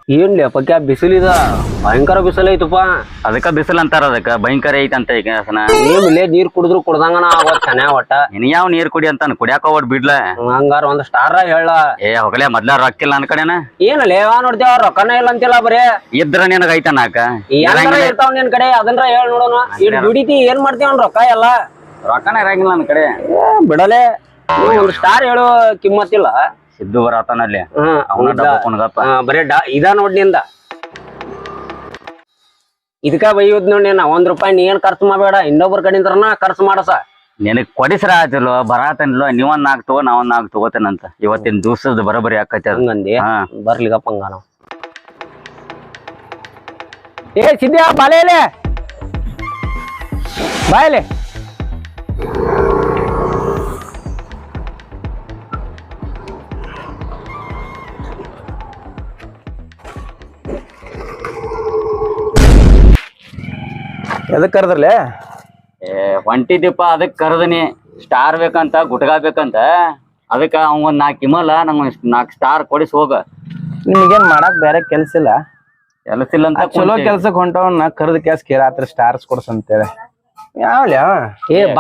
ಏನ್ಲಿ ಪಕ್ಕ ಬಿಸಿಲಿದ ಭಯಂಕರ ಬಿಸಿಲು ಐತಪ್ಪ. ಅದಕ್ಕ ಬಿಸಿಲು ಅಂತಾರ, ಅದಕ್ಕ ಭಯಂಕರ ಐತಂತ ಈಗ ಇಲ್ಲೇ ನೀರ್ ಕುಡಿದ್ರು ಕುಡ್ದಂಗನ ಆಗತ್ ಚೆನ್ನಾ ಒಟ್ಟ. ಇನ್ ಯಾವ ನೀರ್ ಕುಡಿ ಅಂತಾನ, ಕುಡಿಯಾಕ ಹೋಗ್ಬಿಡ್ ಬಿಡ್ಲ. ಹಂಗಾರ ಒಂದ್ ಸ್ಟಾರ ಹೇಳ. ಹೋಗಲೇ ಮೊದ್ಲ ರೊಕ್ಕಿಲ್ಲ ನನ್ ಕಡೆನ. ಏನಲ್ಲ ನೋಡ್ತೇವ ರೊಕ್ಕನ ಇಲ್ಲ ಅಂತಿಲ್ಲ ಬರೇ. ಇದ್ರ ನಿನಗ ಐತನಾಕ ಇರ್ತಾವ ನಿನ್ ಕಡೆ, ಅದನ್ನ ಹೇಳ ನೋಡೋಣ. ಇದ್ ದುಡಿತಿ ಏನ್ ಮಾಡ್ತೇವ ರೊಕ್ಕ ಎಲ್ಲ. ರೊಕ್ಕನ ಇರಂಗಿಲ್ಲ ನನ್ ಕಡೆ. ಬಿಡಲೆ ಒಂದ್ ಸ್ಟಾರ್ ಹೇಳು ಕಿಮ್ಮತ್ತಿಲ್ಲ. ಸಿದ್ದು ಬರತಾನಲ್ಲಿ ಬರೇ ಇದ ನೋಡ್ ನಿಂದ. ಇದಕ್ಕ ಬೈಯುದ್ ನೋಡಿ ನಾ. ₹1 ನೀ ಏನ್ ಖರ್ಚು ಮಾಡಬೇಡ, ಇನ್ನೊಬ್ರ ಕಡೆಯಿಂದ್ರನ ಖರ್ಚು ಮಾಡಸ. ನಿನಗ್ ಕೊಡಿಸ್ರ ಆತಿಲ್ವ ಬರಾತನಿಲ್ವ, ನೀವೊಂದ್ 4 ತಗೋ ನಾವೊಂದ್ 4 ತಗೋತೇನಂತ. ಇವತ್ತಿನ ದಿವ್ಸದ ಬರೋಬರಿ ಆಕೈತಿ ಹಂಗಂದಿ. ಬರ್ಲಿಗಪ್ಪಂಗ ನಾವು. ಸಿದ್ಯಾ ಬಾಲೆ ಬಾಯಲೆ. ಎದಕ್ ಕರೆದ್ರಲೆ? ಹೊಂಟಿದ್ದೀಪ, ಅದಕ್ ಕರ್ದನಿ. ಸ್ಟಾರ್ ಬೇಕಂತ, ಗುಟ್ಕಾ ಬೇಕಂತ. ಅದಕ್ಕ ಅವಂಗೊಂದ್ 4 ಇಮಲ, ನಂಗ್ 4 ಸ್ಟಾರ್ ಕೊಡಿಸ್ ಹೋಗ. ನಿಮಗೇನ್ ಮಾಡಕ್ ಬೇರೆ ಕೆಲ್ಸ ಇಲ್ಲ? ಕೆಲಸ ಇಲ್ಲ ಅಂತ ಚಲೋ ಕೆಲ್ಸಕ್ ಹೊಂಟವನ್ನ ಕರ್ದ ಕ್ಯಾಸ್ ಕೇಳಾತ್ರ ಸ್ಟಾರ್ಸ್ ಕೊಡ್ಸ ಅಂತೇಳಿ. ಯಾವ್ಲ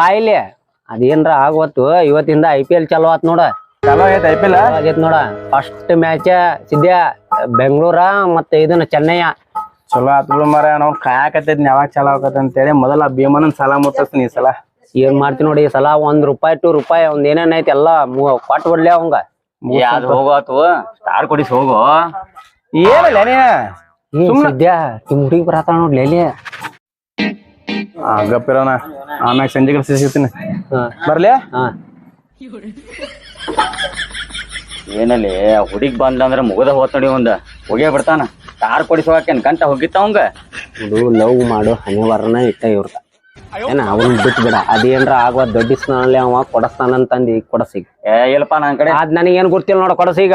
ಬಾಯಿಲೆ ಅದೇನ್ರ ಆಗವತ್ತು. ಇವತ್ತಿಂದ IPL ಚಲೋ ಆತ್ ನೋಡ. ಚಲೋ ಐತ್ IPL ಆಗೈತ್ ನೋಡ. ಫಸ್ಟ್ ಮ್ಯಾಚ್ ಸಿದ್ಯಾ ಬೆಂಗಳೂರ ಮತ್ತೆ ಇದನ್ನ ಚೆನ್ನೈ. ಚಲೋ ಆತ್ ಬಿಡು ಮರ. ನಾವು ಕಾಯಕತ್ತೈದ್ ಯಾವಾಗ ಚಲೋ ಆಗತ್ತ ಅಂತೇಳಿ ಮೊದಲ ಭೀಮನನ್ ಸಾಲ ಮುಟ್ಟಿಸ್ತೀನಿ ಈ ಸಲ. ಏನ್ ಮಾಡ್ತೀನಿ ನೋಡಿ ಈ ಸಲ. ₹1 ₹2 ಒಂದ್ ಏನೇನ್ ಐತಿ ಎಲ್ಲ ಕೊಟ್ಟು ಬಿಡ್ಲಿ ಅವಂಗ. ಹೋಗತ್ತು ಸ್ಟಾರ್ ಕೊಡಿಸ್ ಹೋಗು. ಏನಲ್ಲ ಸಿದ್ಯಾ ನಿಮ್ ಹುಡುಗಿ ಬರತಾಳ ನೋಡ್ಲಿ ಅಲ್ಲಿ. ಗಪ್ಪಿರೋಣ, ಆಮ್ಯಾಗ ಸಂಜೆ ಸಿಗ್ತೀನಿ. ಬರ್ಲಿ ಏನಲ್ಲಿ ಹುಡುಗಿ ಬಂದ್ಲಂದ್ರ ಮುಗದ ಹೋತ್ ನೋಡಿ. ಹೋಗೇ ಬಿಡ್ತಾನ. ಸ್ಟಾರ್ ಕೊಡಿಸೋಕೇನ್ ಕಂತ ಹೋಗಿತ್ತ ಅವಂಗ. ಲವ್ ಮಾಡು ಹಣೆ ಬರನ ಇಟ್ಟ ಇವ್ರದ. ಏನ ಅವನ್ ಬಿಟ್ಟು ಬಿಡ. ಅದೇನ್ರ ಆಗುವ ದೊಡ್ಡಿಸ್ತಾನಲ್ಲಿ ಅವ ಕೊಡಸ್ತಾನಂತಂದಿ ಕೊಡಸೀಗ. ಇಲ್ಲಪ್ಪ ನನ್ ಕಡೆ ಅದ್ ನನಗೇನ್ ಗೊತ್ತಿಲ್ಲ ನೋಡ, ಕೊಡಸೀಗ.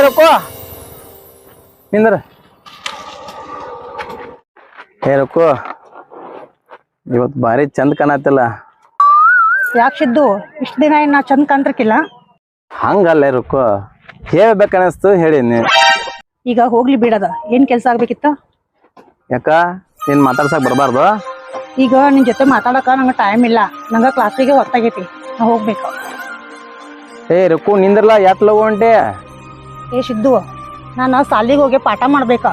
ರೊಕ್ಕೋ ನಿಂದ್ರ. ರೊಕ್ಕೋ ಇವತ್ ಬಾರಿ ಚಂದ ಕಾಣತ್ತಿಲ್ಲ. ಯಾಕೆ ಸಿದ್ದು ಇಷ್ಟ ದಿನ ನಾ ಚಂದ ಕಾಣ್ತಿರ್ಕಿಲ್ಲ? ಹಂಗಲ್ಲ ರೊಕ್ಕೋ, ಹೇಳ್ಬೇಕನ್ನಿಸ್ತು ಹೇಳಿನಿ. ಈಗ ಹೋಗ್ಲಿ ಬಿಡದ, ಏನ್ ಕೆಲ್ಸ ಆಗ್ಬೇಕಿತ್ತ? ಯಾಕ ನೀನ್ ಮಾತಾಡ್ಸಕ್ ಬರ್ಬಾರ್ದು? ಈಗ ನಿನ್ ಜೊತೆ ಮಾತಾಡಕ ನಂಗ ಟೈಮ್ ಇಲ್ಲ. ನಂಗ ಕ್ಲಾಸಿಗೆ ಹೊತ್ತಾಗೈತಿ, ನಾ ಹೋಗ್ಬೇಕು. ರೊಕ್ಕೋ ನಿಂದ್ರಲ್ಲ, ಯಾತ್ ಲಗು ಹೊಂಟೆ? ಸಿದ್ದು ನಾನು ಸಾಲಿಗೆ ಹೋಗಿ ಪಾಠ ಮಾಡ್ಬೇಕ.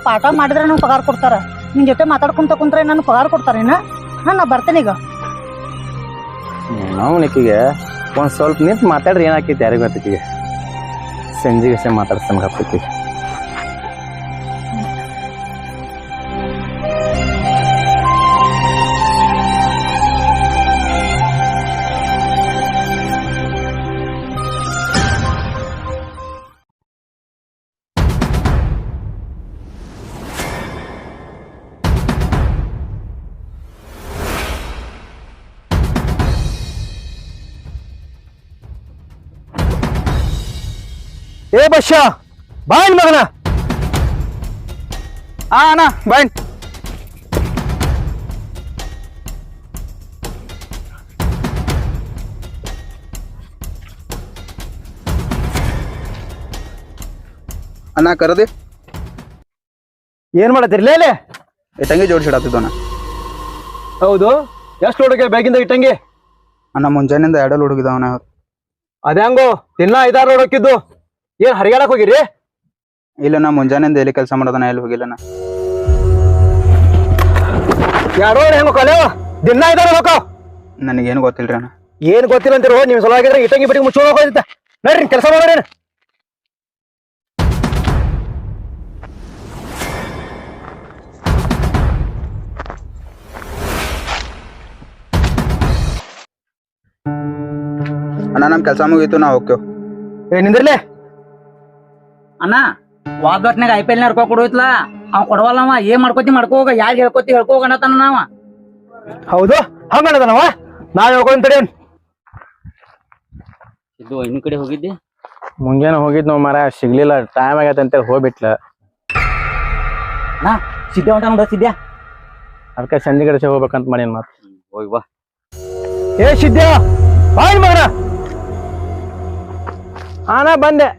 ಪಾಠ ಮಾಡಿದ್ರೆ ನಂಗೆ ಪಗಾರ ಕೊಡ್ತಾರ. ನಿನ್ ಜೊತೆ ಮಾತಾಡ್ಕೊಂತ ಕುಂತ್ರೆ ನನ್ ಪಗಾರ ಕೊಡ್ತಾರೇನ? ನಾ ಬರ್ತೇನೆ ಈಗ. ನಾವನಿಕಿಗೆ ಒಂದ್ ಸ್ವಲ್ಪ ನಿಂತು ಮಾತಾಡ್ರಿ ಏನಾಕೈತಿ ಯಾರಿಗ ಗೊತ್ತಿಗೆ. ಸಂಜೆಗೆ ಮಾತಾಡ್ತಾನೆ ಗಪ್ಪೈತಿ. ಬಶ್ಯ ಬಾಯ್ ಮಗನ. ಅಣ್ಣ ಬಾಯ್. ಅಣ್ಣ ಕರದಿ ಏನ್ ಮಾಡತ್ತಿರ್ಲೇ? ಇಟ್ಟಂಗಿ ಜೋಡಿಸಿಡತ್ತಿದ್ದಣ್ಣ. ಹೌದು, ಎಷ್ಟು ಹುಡುಗ ಬೇಗಿಂದ ಇಟ್ಟಂಗಿ? ಅಣ್ಣ ಮುಂಜಾನೆಯಿಂದ 2 ಹುಡುಗಿದವನ. ಅದ್ಯಾಂಗೋ ದಿನ 5-6 ಹುಡುಕಿದ್ದು. ಏನ್ ಹರಿಗಾಡಕ್ ಹೋಗಿರಿ? ಇಲ್ಲಣ್ಣ ಮುಂಜಾನೆಯಿಂದ ಎಲ್ಲಿ ಕೆಲಸ ಮಾಡೋದಣ್ಣ, ಎಲ್ಲಿ ಹೋಗಿಲ್ಲಣ್ಣ. ಯಾರೋ ಹೆಂಗ ಕಲೆ ದಿನ 5-6 ಹುಡುಕ? ನನಗೇನು ಗೊತ್ತಿಲ್ರಿ ಅಣ್ಣ. ಏನ್ ಗೊತ್ತಿಲ್ಲ ಅಂತಿರೋ ನೀವು. ಸಲ ಆಗಿದ್ರೆ ಇಟ್ಟಂಗಿ ಬಿಟ್ಟಿಗೆ ಮುಚ್ಚೋಣ ಹೋಗಿದ್ದ. ನೋಡ್ರಿ ಕೆಲಸ ಮಾಡೋಣ. ಅಣ್ಣ ನಮ್ ಕೆಲಸ ಮುಗೀತು, ನಾ ಹೋಗ್ತೇವ್. ನಿಂದಿರ್ಲೆ ಅಣ್ಣ. ವಾದಟ್ನಾಗ IPL ನ ರೊಕ್ಕ ಕೊಡೋಯ್ತಲ್ಲ, ಅವ್ ಕೊಡವಲ್ಲವ. ಏನ್ ಮಾಡ್ಕೋತಿ ಮಾಡ್ಕೋಗ, ಯಾರು ಹೇಳ್ಕೊತಿ ಹೇಳ್ಕೋಗಣತನ ನಾವ. ಹೌದು ಹಂಗ ನಾವ್ ಹೇಳ್ಕೊಂಡ್ ತಡಿ. ಇದು ಇನ್ನು ಕಡೆ ಹೋಗಿದ್ದೆ. ಮುಂಜಾನೆ ಹೋಗಿದ್ ನಾವು ಮರ ಸಿಗ್ಲಿಲ್ಲ, ಟೈಮ್ ಆಗೈತೆ ಅಂತೇಳಿ ಹೋಗ್ಬಿಟ್ಲ. ನಾ ಸಿದ್ದೆ ಹೊಂಟ ನೋಡ ಸಿದ್ದೆ. ಅದಕ್ಕೆ ಸಂಜೆ ಕಡೆ ಹೋಗ್ಬೇಕಂತ ಮಾಡೀನಿ ಮತ್ತೆ. ಹೋಗಿ ಬಾ. ಏ ಸಿದ್ಧ ಬಾಯ್ ಮಗನ. ನಾ ಬಂದೆ.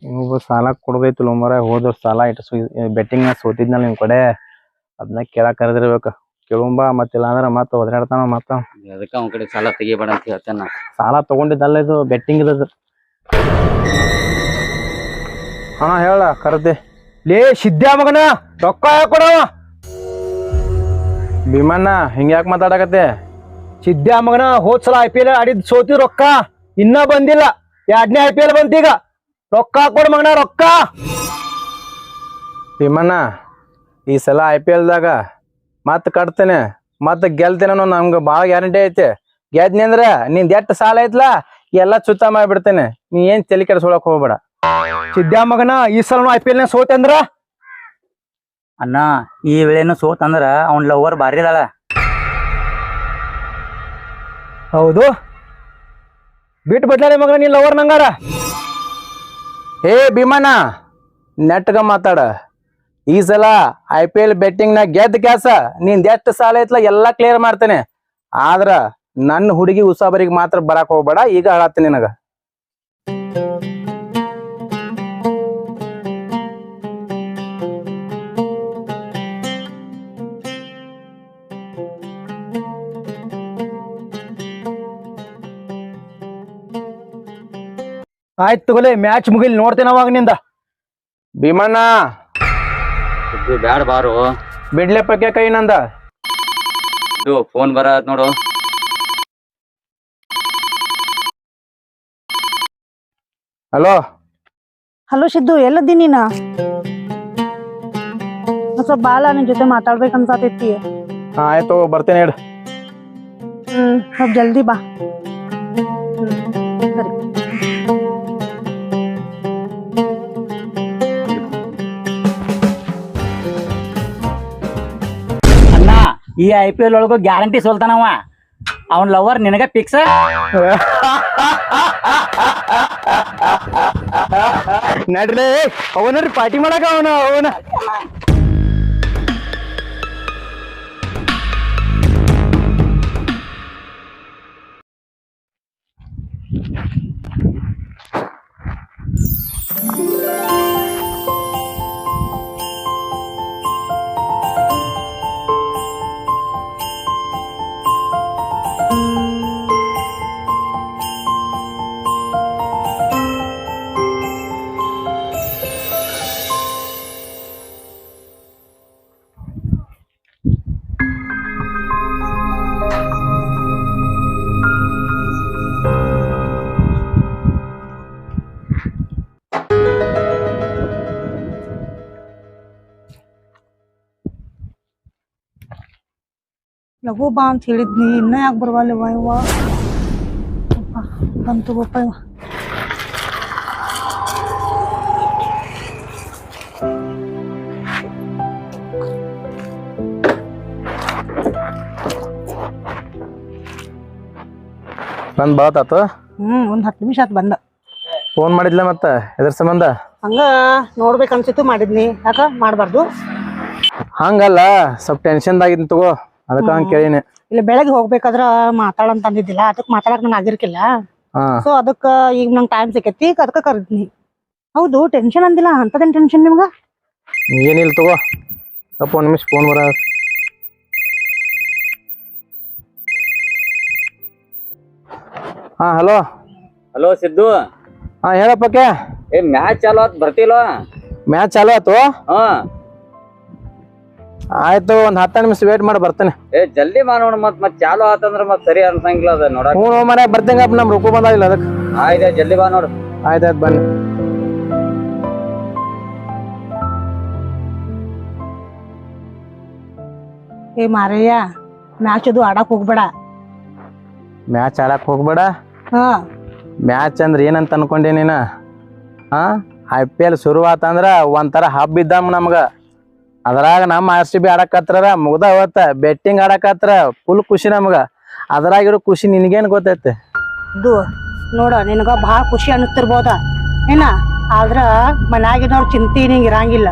ಇವು ಸಾಲ ಕೊಡ್ದೈತಿಲ್ಲ ಮರ, ಹೋದ ಸಾಲ ಇಟ್ಟು ಬೆಟ್ಟಿಂಗ್ ಸೋತಿದ್ನಲ್ಲ ನಿಮ್ ಕಡೆ, ಅದನ್ನ ಕೇಳಕ್ ಕರೆದಿರ್ಬೇಕು. ಕೇಳುಂಬ ಮತ್ತಿಲ್ಲ ಅಂದ್ರೆ ಮತ್ತೆ ಒದರಾಡ್ತಾನ. ಮತ್ತ ಅದಕ್ಕೆ ಅವ್ನ ಕಡೆ ಸಾಲ ತೆಗಿಬೇಡ ಅಂತ ಹೇಳ್ತೇನೆ ನಾ. ಸಾಲ ತಗೊಂಡಿದ್ದಲ್ಲ, ಇದು ಬೆಟ್ಟಿಂಗ್ ಇದ್ದದು. ಹೇಳ ಕರ್ದೆ. ಲೇ ಸಿದ್ದೆ ಮಗನ ರೊಕ್ಕ ಕೊಡವ. ಭೀಮಣ್ಣ ಹಿಂಗ್ಯಾಕ್ ಮಾತಾಡಕತ್ತೆ? ಸಿದ್ದೆ ಮಗನ ಹೋದ್ ಸಲ IPL ಆಡಿದ್ ಸೋತಿ ರೊಕ್ಕ ಇನ್ನ ಬಂದಿಲ್ಲ. 2ನೇ IPL ಬಂತೀಗ. ರೊಕ್ಕ ಕೊಡ ಮಗನ ರೊಕ್ಕ. ಭೀಮಣ್ಣ ಈ ಸಲ IPL ದಾಗ ಮತ್ ಕಟ್ತೇನೆ, ಮತ್ ಗೆಲ್ತೇನೆ ಅನ್ನೋ ನಮ್ಗೆ ಭಾಳ ಗ್ಯಾರಂಟಿ ಐತೆ. ಗೆದ್ನಿ ಅಂದ್ರ ನಿಂದ ಎಷ್ಟ್ ಸಾಲ ಐತ್ಲಾ ಎಲ್ಲ ಚುತ್ತ ಮಾಡಿಬಿಡ್ತೇನೆ. ನೀ ಏನ್ ತಲೆ ಕೆಡಿಸ್ಕೊಳಕ್ ಹೋಗ್ಬೇಡ. ಸಿದ್ದೆ ಮಗನ ಈ ಸಲ IPL ನ ಸೋತೆ ಅಂದ್ರ ಅಣ್ಣ, ಈ ವೇಳೆನು ಸೋತ್ ಅಂದ್ರ ಅವ್ನ ಲವರ್ ಬಾರಿ ಅದಾಳ. ಹೌದು, ಬಿಟ್ಟು ಬಿಡ್ಲಾರೆ ಮಗನ ನೀನ್ ಲವರ್ ನಂಗಾರ. ಏ ಭೀಮಣ್ಣ ನೆಟ್ಗ ಮಾತಾಡ. ಈ ಸಲ IPL ಬೆಟ್ಟಿಂಗ್ ನ ಗೆದ್ದ ಕ್ಯಾಸ ನಿಂದ ಎಷ್ಟ್ ಸಾಲ ಐತ್ಲ ಎಲ್ಲಾ ಕ್ಲಿಯರ್ ಮಾಡ್ತೇನೆ. ಆದ್ರ ನನ್ನ ಹುಡುಗಿ ಉಸಾಬರಿಗೆ ಮಾತ್ರ ಬರಾಕ್ ಹೋಗ್ಬೇಡ. ಈಗ ಹೇಳತ್ತೀನಿ ನಿನಗ. ಆಯ್ತು ತಗೋಲೆ, ಮ್ಯಾಚ್ ಮುಗಿಲ್ ನೋಡ್ತೇನೆ ಅವಾಗ ನಿಂದ. ಭೀಮಣ್ಣ ಇದು ಬ್ಯಾಡ ಬಾರು. ಬಿಡ್ಲೆ ಪಕ್ಕೆ ಕೈ ನಂದ. ಇದು ಫೋನ್ ಬರತ್ ನೋಡು. ಹಲೋ ಹಲೋ ಸಿದ್ದು, ಎಲ್ಲದ್ದಿ ನೀನ? ಸ್ವಲ್ಪ ಬಾಳ ನಿನ್ ಜೊತೆ ಮಾತಾಡ್ಬೇಕನ್ಸತೈತಿ. ಆಯ್ತು ಬರ್ತೇನೆ ಹೇಳ. ಸ್ವಲ್ಪ ಜಲ್ದಿ ಬಾ. ಸರಿ. ಅಣ್ಣ, ಈ IPL ಒಳಗು ಗ್ಯಾರಂಟಿ ಸೋಲ್ತಾನವ. ಅವನ್ ಲವರ್ ನಿನಗ ಫಿಕ್ಸ್. ನಡ್ರಿ ಅವನರಿ ಪಾರ್ಟಿ ಮಾಡಕ ಅವನ ಲಘು ಬಾ ಅಂತ ಹೇಳಿದ್ನಿ, ಇನ್ನ ಯಾಕೆ ಬರ್ವಾಲಿವ ಇವ? ಬಂತು ಗೋಪ ಇವ. ಬಂದ್ ಬಾತಾತು. 10 ನಿಮಿಷ ಆತ್ ಬಂದ. ಫೋನ್ ಮಾಡಿದ್ಲ ಮತ್ತ ಎದ್ರ ಸಂಬಂಧ? ಹಂಗ ನೋಡ್ಬೇಕನ್ಸಿತ್ತು ಮಾಡಿದ್ನಿ. ಯಾಕ ಮಾಡ್ಬಾರ್ದು? ಹಂಗಲ್ಲ, ಸ್ವಲ್ಪ ಟೆನ್ಷನ್ದಾಗಿದ್ ತಗೋ, ಅದಕ್ಕ ಹಂಗ ಕೇಳಿನಿ. ಇಲ್ಲ ಬೆಳಗ್ಗೆ ಹೋಗ್ಬೇಕಾದ್ರ ಮಾತಾಡಂತ ಅಂದಿದ್ದಿಲ್ಲ, ಅದಕ್ಕೆ ಮಾತಾಡಕ್ ನಂಗೆ ಆಗಿರ್ಕಿಲ್ಲ. ಸೊ ಅದಕ್ಕ ಈಗ ನಂಗೆ ಟೈಮ್ ಸಿಕ್ಕೈತಿ, ಅದಕ್ಕ ಕರೆದ್ನಿ. ಹೌದು, ಟೆನ್ಷನ್ ಅಂದಿಲ್ಲ, ಅಂತದೇನ್ ಟೆನ್ಷನ್ ನಿಮ್ಗ? ಏನಿಲ್ಲ ತಗೋ. ಅಪ್ಪ 1 ನಿಮಿಷ ಫೋನ್ ಬರ. ಹಲೋ. ಹಲೋ ಸಿದ್ದು. ಹೇಳಪ್ಪಕ್ಕೆ. ಏ ಮ್ಯಾಚ್ ಚಾಲು ಆತ್, ಬರ್ತಿಲ್ಲ? ಮ್ಯಾಚ್ ಚಾಲು ಆತು. ಹಾ ಆಯ್ತು, ಒಂದ್ 10 ನಿಮಿಷ ವೇಟ್ ಮಾಡಿ ಬರ್ತೇನೆ. ಏ ಜಲ್ದಿ ಮಾಡೋಣ. ಮತ್ ಚಾಲು ಆತಂದ್ರ ಮತ್ ಸರಿ ಅನ್ಸಂಗಿಲ್ಲ ಅದ ನೋಡಕ್. ಹ್ಞೂ ಮನೆ ಬರ್ತೇಂಗ, ನಮ್ ರೂಪ ಬಂದಾಗಿಲ್ಲ ಅದಕ್ಕೆ. ಆಯ್ತು, ಜಲ್ದಿ ಬಾ ನೋಡು. ಆಯ್ತಾಯ್ತು ಬನ್ನಿ. ಏ ಮಾರಯ್ಯ, ಮ್ಯಾಚ್ ಅದು ಆಡಕ್ ಹೋಗ್ಬೇಡ. ಮ್ಯಾಚ್ ಆಡಕ್ ಹೋಗ್ಬೇಡ? ಹಾ, ಮ್ಯಾಚ್ ಅಂದ್ರೆ ಏನಂತ ಅನ್ಕೊಂಡೆ ನೀನ? IPL ಶುರು ಆತಂದ್ರ ಒಂಥರ ಹಬ್ಬ ಇದ್ದಂಗ ನಮ್ಗ. ಅದ್ರಾಗ ನಮ್ಮ RCB ಆಡಕತ್ರ ಮುಗ್ದ ಅವತ್ತ ಬೆಟ್ಟಿಂಗ್ ಆಡಕತ್ರ ಫುಲ್ ಖುಷಿ ನಮ್ಗ. ಅದ್ರಾಗಿರೋ ಖುಷಿ ನಿನಗೇನು ಗೊತ್ತೈತೆ? ಇದು ನೋಡ ನಿನಗ ಭಾಳ ಖುಷಿ ಅನಿಸ್ತಿರ್ಬೋದ ಏನ ಆದ್ರ ಮನ್ಯಾಗಿನವ್ರ ಚಿಂತೆ ನಿಂಗೆ ಇರಂಗಿಲ್ಲ.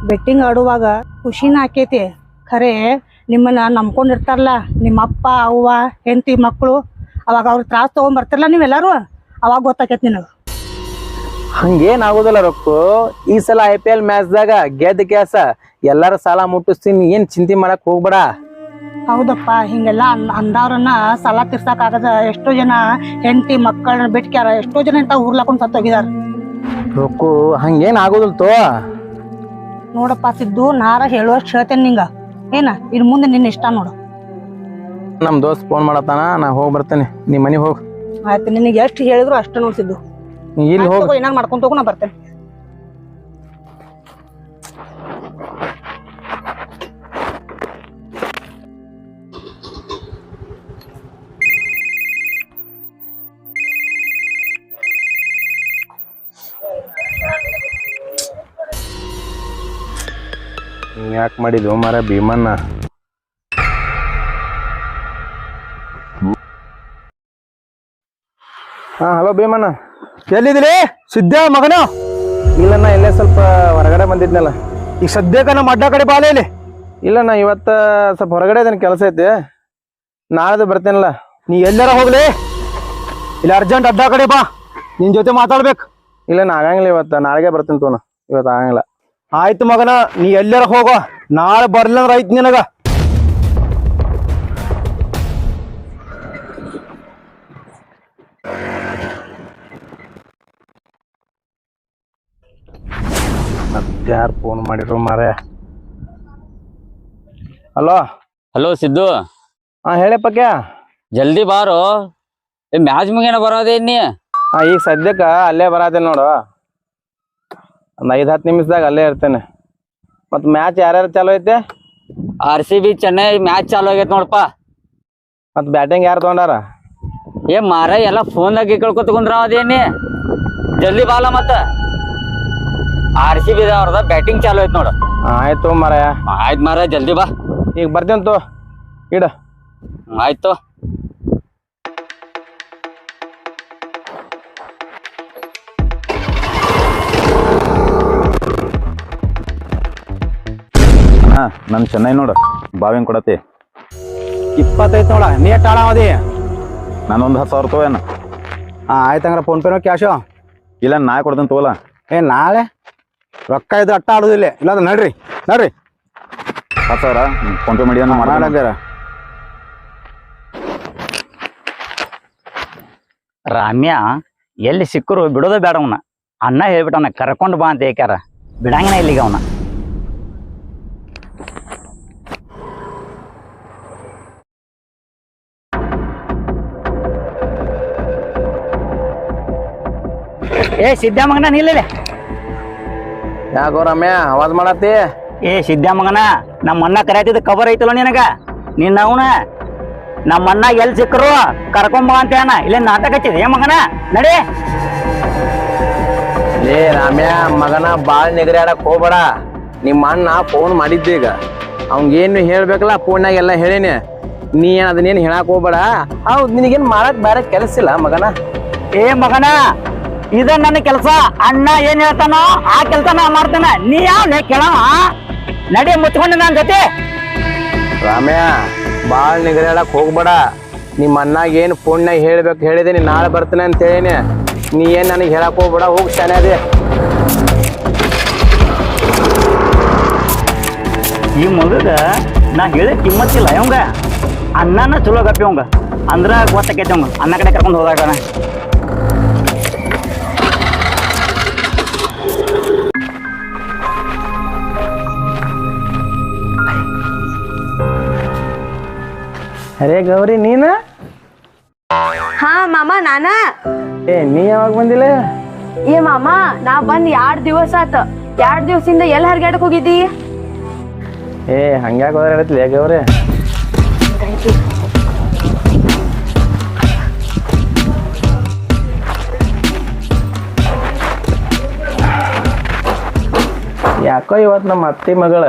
ಬೆಟ್ಟಿಂಗ್ ಆಡುವಾಗ ಖುಷಿನ ಆಕೇತಿ, ಖರೆ ನಿಮ್ಮನ್ನ ನಂಬ್ಕೊಂಡಿರ್ತಾರಲ್ಲ ನಿಮ್ಮ ಅಪ್ಪ ಅವ್ವ ಹೆಂಡತಿ ಮಕ್ಕಳು, ಅವಾಗ ಅವ್ರ ತ್ರಾಸ ತಗೊಂಡ್ಬರ್ತಿರಲ್ಲ ನೀವೆಲ್ಲರೂ, ಅವಾಗ ಗೊತ್ತಾಕೇತಿ ನಿನಗೆ. ಹಂಗೇನ್ ಆಗುದಿಲ್ಲ ರೊಕ್ಕು. ಈ ಸಲ IPL ಮ್ಯಾಚ್ದಾಗ ಗೆದ್ದ ಕ್ಯಾಸ ಎಲ್ಲಾರ ಸಾಲ ಮುಟ್ಟಿಸ್ತೀನಿ, ಏನ್ ಚಿಂತೆ ಮಾಡಕ್ ಹೋಗ್ಬೇಡ. ಹೌದಪ್ಪ, ಹಿಂಗೆಲ್ಲ ಅಂದವ್ರನ್ನ ಸಾಲ ತೀರ್ಸಕ್ಕಾಗದ ಎಷ್ಟೋ ಜನ ಹೆಂಡತಿ ಮಕ್ಕಳನ್ನ ಬಿಟ್ಕ್ಯಾರ, ಎಷ್ಟೋ ಜನ ಇಂತ ಊರ್ಲಾಕೊಂಡ್ ಸತ್ತೋಗಿದಾರ. ರೊಕ್ಕು ಹಂಗೇನ್ ಆಗುದಿಲ್ಲ ತೋ. ನೋಡಪ್ಪ ಸಿದ್ದು, ನಾರ ಹೇಳುವಷ್ಟು ಹೇಳ್ತೇನೆ ನಿಂಗ ಏನ, ಇನ್ ಮುಂದೆ ನಿನ್ನ ಇಷ್ಟ ನೋಡು. ನಮ್ ದೋಸ್ತ್ ಫೋನ್ ಮಾಡತ್ತಾನ, ನಾ ಹೋಗಿ ಬರ್ತೇನೆ, ನೀ ಮನಿಗ್ ಹೋಗ್. ಆಯ್ತು, ನಿನಗೆ ಎಷ್ಟು ಹೇಳಿದ್ರು ಅಷ್ಟು ನೋಡ್ಸಿದ್ದು. ನೀ ಇಲ್ಲಿ ಹೋಗ್. ಏನಾರು ಮಾಡ್ಕೊಂತ ಹೋಗು, ನಾ ಬರ್ತೇನೆ. ಯಾಕೆ ಮಾಡಿದ್ವು ಮರ ಭೀಮನ್ನ? ಹಾ ಹಲೋ ಭೀಮಣ್ಣ, ಎಲ್ಲಿದ್ರಿ ಸಿದ್ಧ ಮಗನ? ಇಲ್ಲಣ್ಣ ಇಲ್ಲೇ ಸ್ವಲ್ಪ ಹೊರಗಡೆ ಬಂದಿದ್ನಲ್ಲ. ಈಗ ಸದ್ಯಕ್ಕೆ ನಮ್ಮ ಅಡ್ಡ ಕಡೆ ಬಾಲೆ ಇಲ್ಲಿ. ಇಲ್ಲಣ್ಣ ಇವತ್ತ ಸ್ವಲ್ಪ ಹೊರಗಡೆ ಇದನ್ನ ಕೆಲಸ ಐತಿ, ನಾಳೆ ಬರ್ತೇನಲ್ಲ. ನೀ ಎಲ್ಲಾರ ಹೋಗ್ಲಿ, ಇಲ್ಲಿ ಅರ್ಜೆಂಟ್ ಅಡ್ಡ ಕಡೆ ಬಾ, ನಿನ್ ಜೊತೆ ಮಾತಾಡ್ಬೇಕು. ಇಲ್ಲಣ್ಣ ಆಗಂಗಿಲ್ಲ, ಇವತ್ತು ನಾಳೆಗೆ ಬರ್ತೀನಿ ತೋಣ, ಇವತ್ತು ಆಗಂಗಿಲ್ಲ. ಆಯ್ತು ಮಗನ, ನೀ ಎಲ್ಲಾರ ಹೋಗೋ, ನಾಳೆ ಬರ್ಲಿಲ್ಲ ಆಯ್ತು ನಿನಗ. ಯಾರು ಫೋನ್ ಮಾಡಿದ್ರು ಮಾರೇ? ಹಲೋ ಹಲೋ ಸಿದ್ದು, ಹಾ ಹೇಳಪ್ಪಕ್ಯ. ಜಲ್ದಿ ಬಾರೋ, ಮ್ಯಾಚ್ ಮುಗೇನ ಬರೋದೇನಿ? ಹಾ ಈಗ ಸದ್ಯಕ್ಕ ಅಲ್ಲೇ ಬರತ್ತೇನೆ ನೋಡು, ಒಂದ್ 5-10 ನಿಮಿಷದಾಗ ಅಲ್ಲೇ ಇರ್ತೇನೆ. ಮತ್ ಮ್ಯಾಚ್ ಯಾರ್ಯಾರು ಚಾಲು ಐತೆ? RCB ಚೆನ್ನೈ ಮ್ಯಾಚ್ ಚಾಲು ಆಗೈತೆ ನೋಡಪ್ಪ. ಮತ್ ಬ್ಯಾಟಿಂಗ್ ಯಾರು ತಗೊಂಡಾರ? ಮಾರ ಎಲ್ಲ ಫೋನ್ದಾಗ ಕೇಳ್ಕೊತ ಕುಂದ್ರ ಅದೇನಿ, ಜಲ್ದಿ ಬಾಲ. ಮತ್ತ RCB ಅವ್ರದ ಬ್ಯಾಟಿಂಗ್ ಚಾಲು ಐತ್ ನೋಡು. ಆಯ್ತು ಮಾರಾಯ. ಆಯ್ತು ಮಾರ, ಜಲ್ದಿ ಬಾ. ಈಗ ಬರ್ತೇನೆ ತೋ, ಇಡ. ಆಯ್ತು. ನನ್ ಚೆನ್ನೈ ನೋಡು, ಬಾವಿಂಗ್ ಕೊಡತಿ 25 ನೋಡ, ನೀ ಎಟ್ ಆಳ ಅವದಿ? ನಾನೊಂದು 10,000 ತಗೋನ. ಆಯ್ತಂಗ್ರ ಫೋನ್ ಪೇನೋ ಕ್ಯಾಶು? ಇಲ್ಲ ನಾ ಕೊಡ್ತೇನೆ ತಗೋಲ. ನಾಳೆ ರೊಕ್ಕ ಇದ್ರೆ ಅಟ್ಟ ಆಡುದಿಲ್ಲ, ಇಲ್ಲಾಂದ್ರೆ ನಡ್ರಿ 10,000 ಫೋನ್ ಪೇ ಮಾಡಿ ಮಾಡಾಗ್ಯಾರ. ರಾಮ್ಯ ಎಲ್ಲಿ ಸಿಕ್ಕರು ಬಿಡೋದೇ ಬೇಡ ಅವನ. ಅಣ್ಣ ಹೇಳ್ಬಿಟ್ಟವನ ಕರ್ಕೊಂಡು ಬಾ ಅಂತ ಏಕಾರ, ಬಿಡಂಗಿನ ಇಲ್ಲಿಗ ಅವನ. ಸಿದ್ಧ ಮಗನ ನಿಲ್ಲ. ಯಾಕೋ ರಮ್ಯಾ ಆವಾಜ್ ಮಾಡತ್ತಿ? ಸಿದ್ಧ ಮಗನ, ನಮ್ಮ ಅಣ್ಣ ಕರೆಯತಿದ್ ಕಬರ್ ಐತಲ್ಲ ನಿನಗ. ನಿನ್ನ ಅವನ ನಮ್ಮ ಅಣ್ಣ ಎಲ್ಲಿ ಸಿಕ್ಕರು ಕರ್ಕೊಂಬ ಅಂತ ಅಣ್ಣ. ಇಲ್ಲೇ ನಾಟಕ ಹಚ್ಚಿದೆ ಮಗನ, ನಡಿ. ಏ ರಾಮ್ಯಾ ಮಗನ, ಬಾಳ್ ನೆಗರಾಡಕ್ ಹೋಗ್ಬೇಡ. ನಿಮ್ಮ ಅಣ್ಣ ಫೋನ್ ಮಾಡಿದ್ದೀಗ, ಅವಂಗೇನು ಹೇಳ್ಬೇಕಲ್ಲ ಫೋನ್ನಾಗ ಎಲ್ಲ ಹೇಳಿನಿ. ನೀ ಏನ್ ಅದನ್ನೇನು ಹೇಳಕ್ ಹೋಗ್ಬೇಡ. ಹೌದ್, ನಿನಗೇನ್ ಮಾಡಕ್ ಬೇರೆ ಕೆಲಸ ಇಲ್ಲ ಮಗನ? ಮಗನ, ಇದ ನನ್ನ ಕೆಲಸ. ಅಣ್ಣ ಏನ್ ಹೇಳ್ತಾನೋ ಆ ಕೆಲಸ ನಾ ಮಾಡ್ತಾನ. ನೀ ಯಾವನೇ ಕೇಳವ? ನಡಿ ಮುಚ್ಕೊಂಡು ನನ್ನ ಜೊತೆ. ರಾಮ್ಯಾ ಬಾಳ್ ನಿಗರಾಡಕ್ ಹೋಗ್ಬೇಡ. ನಿಮ್ಮ ಅಣ್ಣಾಗ ಏನ್ ಫೋನ್ನಾಗ ಹೇಳ್ಬೇಕು ಹೇಳಿದೀನಿ, ನಾಳೆ ಬರ್ತೇನೆ ಅಂತ ಹೇಳಿನಿ. ನೀ ಏನ್ ನನಗೆ ಹೇಳಕ್ ಹೋಗ್ಬೇಡ, ಹೋಗ್ ಶಾನೆ ಅದೇ. ಈ ಮಗಗ ನಾ ಹೇಳಿದ ಕಿಮ್ಮತ್ತಿಲ್ಲ ಅವಂಗ. ಅಣ್ಣನ ಚಲೋ ಗಪ್ಪಿ ಅವಂಗ, ಅಂದ್ರ ಗೊತ್ತಾಕೈತಿ ಅವಂಗ ಅಣ್ಣ ಕಡೆ ಕರ್ಕೊಂಡು ಹೋದಾಗ. ಅರೇ ಗೌರಿ ನೀನ? ಹಾ ಮಾಮ ನಾನ. ನೀ ಯಾವಾಗ ಬಂದಿಲ್ಲ? ಮಾಮ ನಾ ಬಂದ್ 2 ದಿವಸ ಆತ. 2 ದಿವಸದಿಂದ ಎಲ್ಲಿ ಹರ್ಗಾಡಕ್ ಹೋಗಿದ್ದಿ? ಹಂಗ್ಯಾಕ ಹೋದ್ರೈತ್ಲಿ ಗೌರಿ? ಯಾಕೋ ಇವತ್ತು ನಮ್ಮ ಅತ್ತಿ ಮಗಳ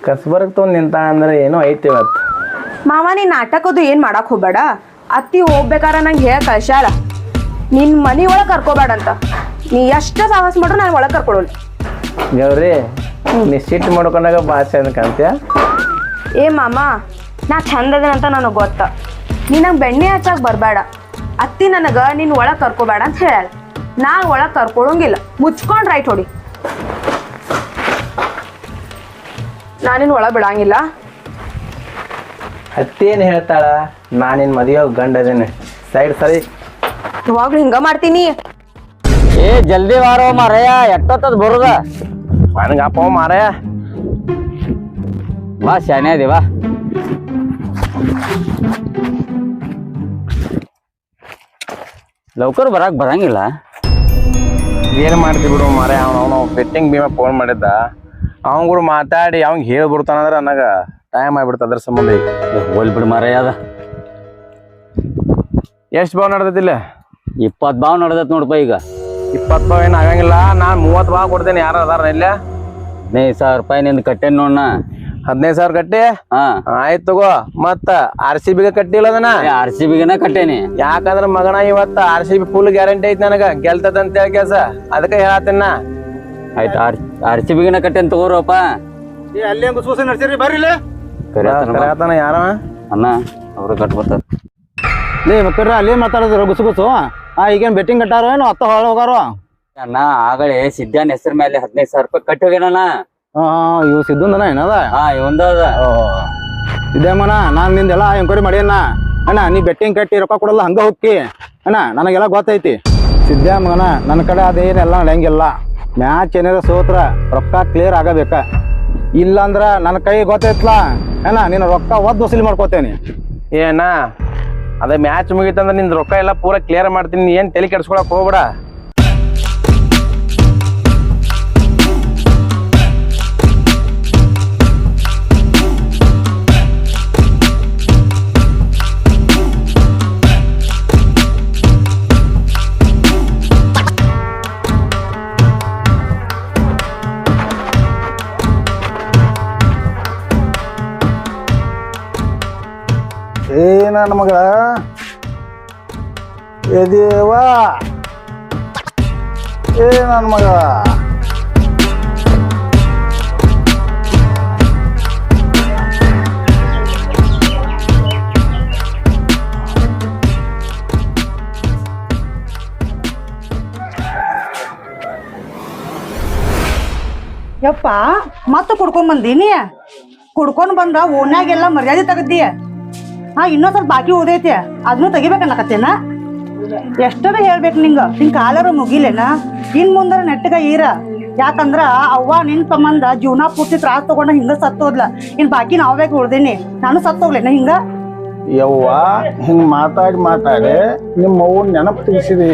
ಕಸ್ಬರ್ಗ್ ತೊಗೊಂಡ್ ನಿಂತ ಅಂದ್ರೆ ಏನೋ ಐತಿ ಇವತ್ತು. ಮಾವ ನೀ ನಾಟಕದು ಏನ್ ಮಾಡಕ್ ಹೋಗ್ಬೇಡ. ಅತ್ತಿ ಹೋಗ್ಬೇಕಾರ ನಂಗೆ ಹೇಳ ಕಳ್ಸ್ಯಾಳ ನಿನ್ ಮನಿ ಒಳಗ್ ಕರ್ಕೋಬೇಡ ಅಂತ. ನೀ ಎಷ್ಟ ಸಾಹಸ ಮಾಡ್ರು ನಾನು ಒಳಗ್ ಕರ್ಕೊಳಲ್ಲ. ಗೌರಿ ನೀ ಸಿಟ್ಟು ಮಾಡ್ಕೊಂಡಾಗ ಭಾಷೆ ಅನ್ಕಂತ್ಯ. ಏ ಮಾಮ, ನಾ ಚಂದ ಅದೇನಂತ ನನಗೆ ಗೊತ್ತ. ನೀ ನಂಗೆ ಬೆಣ್ಣೆ ಹಚ್ಚಾಕ್ ಬರ್ಬೇಡ. ಅತ್ತಿ ನನಗ ನಿನ್ ಒಳಗ್ ಕರ್ಕೋಬೇಡ ಅಂತ ಹೇಳ. ನಾನ್ ಒಳಗ್ ಕರ್ಕೊಳಂಗಿಲ್ಲ. ಮುಚ್ಕೊಂಡ್ ರೈಟ್ ಹೊಡಿ. ನಾನಿನ್ ಒಳಗ್ ಬಿಡಂಗಿಲ್ಲ. ಅತ್ತೇನು ಹೇಳ್ತಾಳ? ನಾನಿನ್ ಮದುವೆ ಗಂಡ ಅದೇನೆ. ಸೈಡ್ ಸರಿ. ಯಾವಾಗ್ಲೂ ಹಿಂಗ ಮಾಡ್ತೀನಿ. ಏ ಜಲ್ದಿ ಬಾರೋ ಮಾರಯ್ಯ, ಎಷ್ಟೊತ್ತದ ಬರುದ? ನನಗಪ್ಪ ಮಾರಾಯ. ಬಾ ಶಾನೆ ಅದಿ ಬಾ. ಲೌಕರ್ ಬರಾಕ್ ಬರಂಗಿಲ್ಲ. ಏನು ಮಾಡ್ತಿ ಬಿಡು ಮಾರಾಯ. ಅವನು ಬೆಟ್ಟಿಂಗ್ ಭೀಮ ಫೋನ್ ಮಾಡಿದ್ದ. ಅವನ್ ಕೂಡ ಮಾತಾಡಿ ಅವಂಗೆ ಹೇಳ್ಬಿಡ್ತಾನಂದ್ರೆ ನನಗೆ ಟೈಮ್ ಆಗ್ಬಿಡ್ತ. ಅದ್ರ ಸಂಬಂಧ ಈಗ ಹೋಲ್ ಬಿಡು ಮಾರಯ್ಯ. ಅದ ಎಷ್ಟು ಬಾವ್ ನಡ್ದೈತಿಲ್ಲ? 20 ಬಾವ್ ನಡ್ದತ್ ನೋಡಪ್ಪ ಈಗ. 20 ಬಾವ್ ಏನು ಆಗಂಗಿಲ್ಲ. ನಾನು 30 ಬಾವ್ ಕೊಡ್ತೇನೆ. ಯಾರು ಅದಾರ ಇಲ್ಲ? 15,000 ರೂಪಾಯಿ ನಿಂದು ಕಟ್ಟೇನ್ ನೋಡ್ನ. 15,000 ಕಟ್ಟಿ? ಹಾ ಆಯ್ತು ತಗೋ. ಮತ್ತ RCB ಕಟ್ಟಿಲ್ಲ ಅದನ್ನ? RCB ಕಟ್ಟೇನಿ. ಯಾಕಂದ್ರ ಮಗನ ಇವತ್ತ RCB ಫುಲ್ ಗ್ಯಾರಂಟಿ ಐತಿ ನನಗ ಗೆಲ್ತದ ಅಂತ ಹೇಳಿ ಕೆಲಸ. ಅದಕ್ಕೆ ಹೇಳತ್ತೀನ. ಆಯ್ತು RCB ಕಟ್ಟೇನ್ ತಗೋರಪ್ಪ. ಅಲ್ಲಿ ಒಂದು ಸೂಸೆ ನಡ್ಸಿರಿ ಬರ್ರಿ. ಕರೆಯತಾನ ಯಾರ ಅಣ್ಣ ಅವ್ರು ಕಟ್ ಬರ್ತಾರ. ಲೇ ಮಕ್ಕಳ್ರ ಅಲ್ಲಿ ಮಾತಾಡಿದ್ರು ಗುಸು ಗುಸು. ಈಗೇನ್ ಬೆಟ್ಟಿಂಗ್ ಕಟ್ಟಾರೋ ಏನೋ ಅತ್ತ ಹೊಳ ಹೋಗಾರೋ? ಅಣ್ಣ ಆಗಲೇ ಸಿದ್ಧಾನ್ ಹೆಸರ ಮೇಲೆ 15,000 ರೂಪಾಯಿ ಕಟ್ಟಿ ಹೋಗ್ಯಾನ. ಇವ್ ಸಿದ್ದುಂದನ ಏನದ? ಹಾ ಇವಂದ ಅದ. ಇದೇ ಮನ ನಾನ್ ನಿಂದೆಲ್ಲ ಎಂಕ್ವೈರಿ ಮಾಡ್ಯಣ್ಣ. ಅಣ್ಣ ನೀ ಬೆಟ್ಟಿಂಗ್ ಕಟ್ಟಿ ರೊಕ್ಕ ಕೊಡಲ್ಲ ಹಂಗ ಹೋಗ್ತಿ ಅಣ್ಣ. ನನಗೆಲ್ಲ ಗೊತ್ತೈತಿ ಸಿದ್ಧ ಮಗನ. ನನ್ನ ಕಡೆ ಅದೇನೆಲ್ಲ ನಡೆಯಂಗಿಲ್ಲ. ಮ್ಯಾಚ್ ಏನಾರ ಸೋತ್ರ ರೊಕ್ಕ ಕ್ಲಿಯರ್ ಆಗಬೇಕ. ಇಲ್ಲಾಂದ್ರ ನನ್ನ ಕೈ ಗೊತ್ತೈತ್ಲಾ ಅಣ್ಣ, ನೀನು ರೊಕ್ಕ ಒದ್ದು ವಸೂಲಿ ಮಾಡ್ಕೋತೇನಿ. ಏನ ಅದ ಮ್ಯಾಚ್ ಮುಗಿತಂದ್ರ ನಿಂದ ರೊಕ್ಕ ಎಲ್ಲ ಪೂರ ಕ್ಲಿಯರ್ ಮಾಡ್ತೀನಿ. ಏನ್ ತಲೆ ಕೆಡ್ಸ್ಕೊಳಕ್ ಹೋಗ್ಬೇಡ. ನನ್ನ ಮಗಳ ಎದೇವ ನನ್ನ ಮಗ. ಯಪ್ಪ ಮತ್ತೆ ಕುಡ್ಕೊಂಡ್ ಬಂದೀನಿ. ಕುಡ್ಕೊಂಡ್ ಬಂದ ಓನ್ಯಾಗೆಲ್ಲ ಮರ್ಯಾದೆ ತೆಗದ್ದೀಯ. ಇನ್ನೊಂದ್ ಸ್ವಲ್ಪ ಬಾಕಿ ಉದೈತಿ, ಅದನ್ನು ತೆಗಿಬೇಕನ್ನಕತ್ತೇನ. ಎಷ್ಟರ ಹೇಳ್ಬೇಕು ನಿಂಗ ಕಾಲರ ಮುಗಿಲೇನ. ಇನ್ ಮುಂದರ ನೆಟ್ಟಗ ಈರ. ಯಾಕಂದ್ರ ಅವ್ವ ನಿನ್ ಸಂಬಂಧ ಜೀವನ ಪೂರ್ತಿ ತ್ರಾಸ ತಗೊಂಡ ಹಿಂಗ ಸತ್ತೋದ್ಲ. ಇನ್ ಬಾಕಿ ನಾವ್ ಬೇಕು ಉಳ್ದೇನಿ. ನಾನು ಸತ್ತೋಗ್ಲೇನ ಹಿಂಗ? ಯವ್ವ ಹಿಂಗ್ ಮಾತಾಡಿ ನಿಮ್ಮ ಅವ್ವ ನೆನಪು ತಿಳಿಸಿದಿ.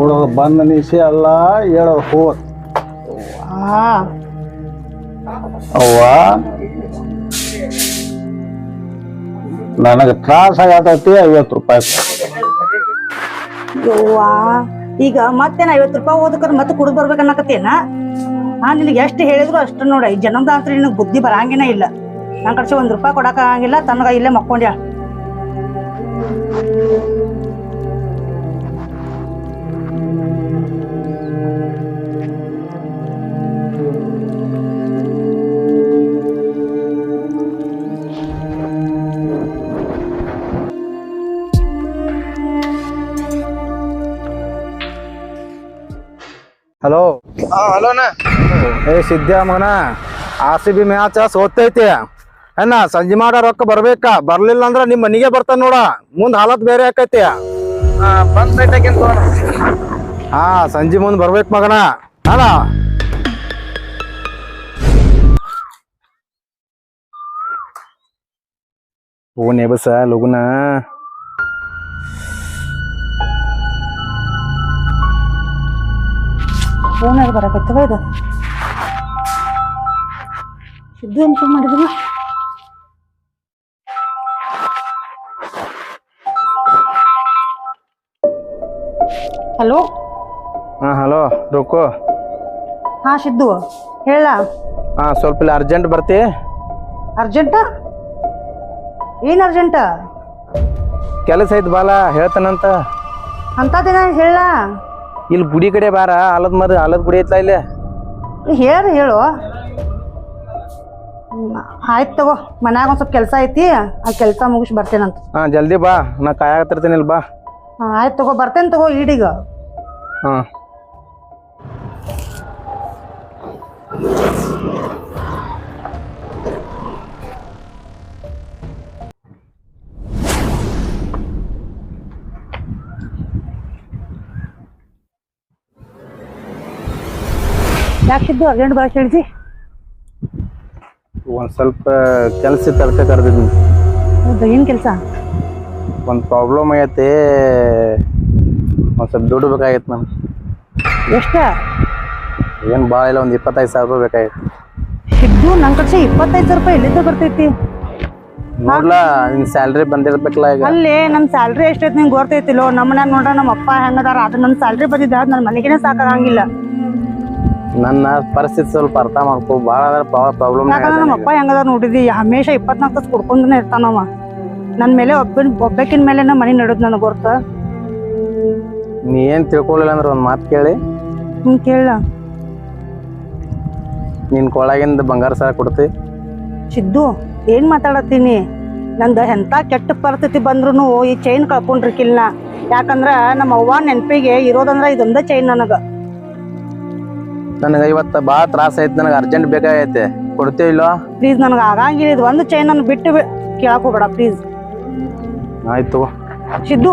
ಉಳೋದು ಬಂದ ನಿಸಿ ಅಲ್ಲ ಹೇಳೋದು ಹೋದ್. ಅವ್ವ ನನಗೆ ತ್ರಾಸ ಆಗತೈತಿ. 50 ರೂಪಾಯಿ. ಯವ್ವಾ ಈಗ ಮತ್ತೇನ 50 ರೂಪಾಯಿ ಓದಕ್ರ ಮತ್ತೆ ಕುಡಿದ್ ಬರ್ಬೇಕನ್ನಕತ್ತೇನ? ನಿನಗೆ ಎಷ್ಟು ಹೇಳಿದ್ರು ಅಷ್ಟು ನೋಡ. ಈ ಜನದ ಅಂತ ನಿನಗೆ ಬುದ್ಧಿ ಬರಂಗಿನ ಇಲ್ಲ. ನನ್ ಕಡೆ 1 ರೂಪಾಯಿ ಕೊಡಕ್ ಆಗಂಗಿಲ್ಲ. ತನಗ ಇಲ್ಲೇ ಮಕ್ಕೊಂಡ್ಯ. ಹಲೋ. ಹಲೋನ. ಸಿದ್ಧ ಮಗನ, RCB ಮ್ಯಾಚ್ ಸೋತೈತಿ ಅಣ್ಣ. ಸಂಜೆ ಮಾಡ ರೊಕ್ಕ ಬರ್ಬೇಕಾ? ಬರ್ಲಿಲ್ಲ ಅಂದ್ರ ನಿಮ್ ಮನಿಗೆ ಬರ್ತಾನ ನೋಡ. ಮುಂದ್ ಹಾಲತ್ ಬೇರೆ ಆಕೈತಿ. ಸಂಜೆ ಮುಂದ್ ಬರ್ಬೇಕ್ ಮಗನ ಅಣ್ಣ. ಫೋನ್ ಎಬಸ ಲಗುನ. ಫೋನಾಗ ಬರಕತ್ತವ ಇದು. ಸಿದ್ದು ಏನ್ ಫೋನ್ ಮಾಡಿದ್ರು? ಹಲೋ. ಹಲೋ ರುಕು. ಸಿದ್ದು ಹೇಳ. ಸ್ವಲ್ಪ ಇಲ್ಲಿ ಅರ್ಜೆಂಟ್ ಬರ್ತಿ? ಅರ್ಜೆಂಟ? ಏನ್ ಅರ್ಜೆಂಟ? ಕೆಲಸ ಐತ್ ಬಾಲ ಹೇಳ್ತಾನಂತ. ಅಂತದೇನ ಹೇಳ ಇಲ್ಲಿ ಗುಡಿ ಕಡೆ ಬಾರ, ಆಲದ ಗುಡಿ ಐತ್ಲಾ ಇಲ್ಲಿ. ಹೇಳು ಆಯ್ತು ತಗೋ, ಮನ್ಯಾಗ ಒಂದ್ ಸ್ವಲ್ಪ ಕೆಲಸ ಐತಿ, ಆ ಕೆಲಸ ಮುಗಿಸಿ ಬರ್ತೇನಂತ. ಹಾ ಜಲ್ದಿ ಬಾ, ನಾ ಕಾಯಕತ್ತಿರ್ತೀನಿ ಇಲ್ಲಿ ಬಾ. ಆಯ್ತು ತಗೋ, ಬರ್ತೇನೆ ತಗೋ ಈಡೀಗ. ಹಾ ಯಾಕೆ ಸಿದ್ದು ಅರ್ಜೆಂಟ್ ಬರಕ್ಕೆ ಹೇಳಿಸಿ? ಒಂದ್ ಸ್ವಲ್ಪ ಕೆಲ್ಸ ತಡ್ಕ ಕರೆದಿದ್ನಿ. ಹೌದಾ, ಏನು ಕೆಲಸ? ಒಂದು ಪ್ರಾಬ್ಲಮ್ ಆಗೈತಿ, ಒಂದು ಸ್ವಲ್ಪ ದುಡ್ಡು ಬೇಕಾಗಿತ್ತು ನಮ್ಗೆ. ಎಷ್ಟ? ಏನು ಭಾಳ ಇಲ್ಲ, ಒಂದು 25,000 ರೂಪಾಯಿ ಬೇಕಾಗಿತ್ತು. ಸಿದ್ದು ನನ್ನ ಕಡೆ 25,000 ರೂಪಾಯಿ ಎಲ್ಲಿಂದ ಬರ್ತೈತಿ? ನೋಡ್ಲಾ, ನಿನ್ ಸ್ಯಾಲ್ರಿ ಬಂದಿರ್ಬೇಕಲ್ಲ ಈಗ. ಅಲ್ಲೇ ನನ್ನ ಸ್ಯಾಲ್ರಿ ಎಷ್ಟೈತಿ ನಿಂಗೆ ಗೊತ್ತೈತಿಲ್ಲೋ? ನಮ್ಮ ಮನ್ಯಾಗ ನೋಡ್ರ ನಮ್ಮ ಅಪ್ಪ ಹೆಂಗದಾರ, ಅದು ನನ್ನ ಸ್ಯಾಲ್ರಿ ಬಂದಿದ್ದ ನನ್ನ ಮನೆಗೇನೆ ಸಾಕಾಗಂಗಿಲ್ಲ. ನನ್ನ ಪರಿಸ್ಥಿತಿ ಸ್ವಲ್ಪ ಅರ್ಥ ಮಾಡ್ಕೊ, ಭಾಳ ಪ್ರಾಬ್ಲಮ್. ಯಾಕಂದ್ರೆ ನಮ್ಮ ಅಪ್ಪ ಹೆಂಗದಾರ ನೋಡಿದಿ, ಹಮೇಶ 24 ತಾಸು ಕುಡ್ಕೊಂಡೇ ಇರ್ತಾನವ. ನನ್ನ ಮೇಲೆ ಒಬ್ಬಕಿನ ಮೇಲೆ ನಮ್ಮ ಮನೆ ನಡೋದು ನನಗೆ ಗೊತ್ತ. ನೀ ಏನು ತಿಳ್ಕೊಳ್ಳಿಲ್ಲ ಅಂದ್ರೆ ಒಂದು ಮಾತು ಕೇಳಿ. ಕೇಳ. ನಿನ್ನ ಕೊಳಗಿಂದ ಬಂಗಾರ ಸರ ಕೊಡ್ತಿ? ಸಿದ್ದು ಏನ್ ಮಾತಾಡತ್ತೀನಿ? ನಂದು ಎಂತ ಕೆಟ್ಟ ಪರಿಸ್ಥಿತಿ ಬಂದ್ರು ಈ ಚೈನ್ ಕಳ್ಕೊಂಡಿರ್ಕಿಲ್ಲ. ಯಾಕಂದ್ರ ನಮ್ಮ ಅವ್ವ ನೆನಪಿಗೆ ಇರೋದಂದ್ರ ಇದೊಂದ ಚೈನ್ ನನಗ. ನನಗೆ ಇವತ್ತು ಭಾಳ ತ್ರಾಸ ಐತಿ, ನನಗೆ ಅರ್ಜೆಂಟ್ ಬೇಕಾಗೈತೆ, ಕೊಡ್ತೀವಿ ಇಲ್ವಾ? ಪ್ಲೀಸ್, ನನಗೆ ಆಗಂಗಿಲ್ಲ. ಇದು ಒಂದು ಚೈನ್ ನನ್ನ ಬಿಟ್ಟು ಕೇಳಕ್ ಹೋಗ್ಬೇಡ ಪ್ಲೀಸ್. ಆಯ್ತು ಸಿದ್ದು,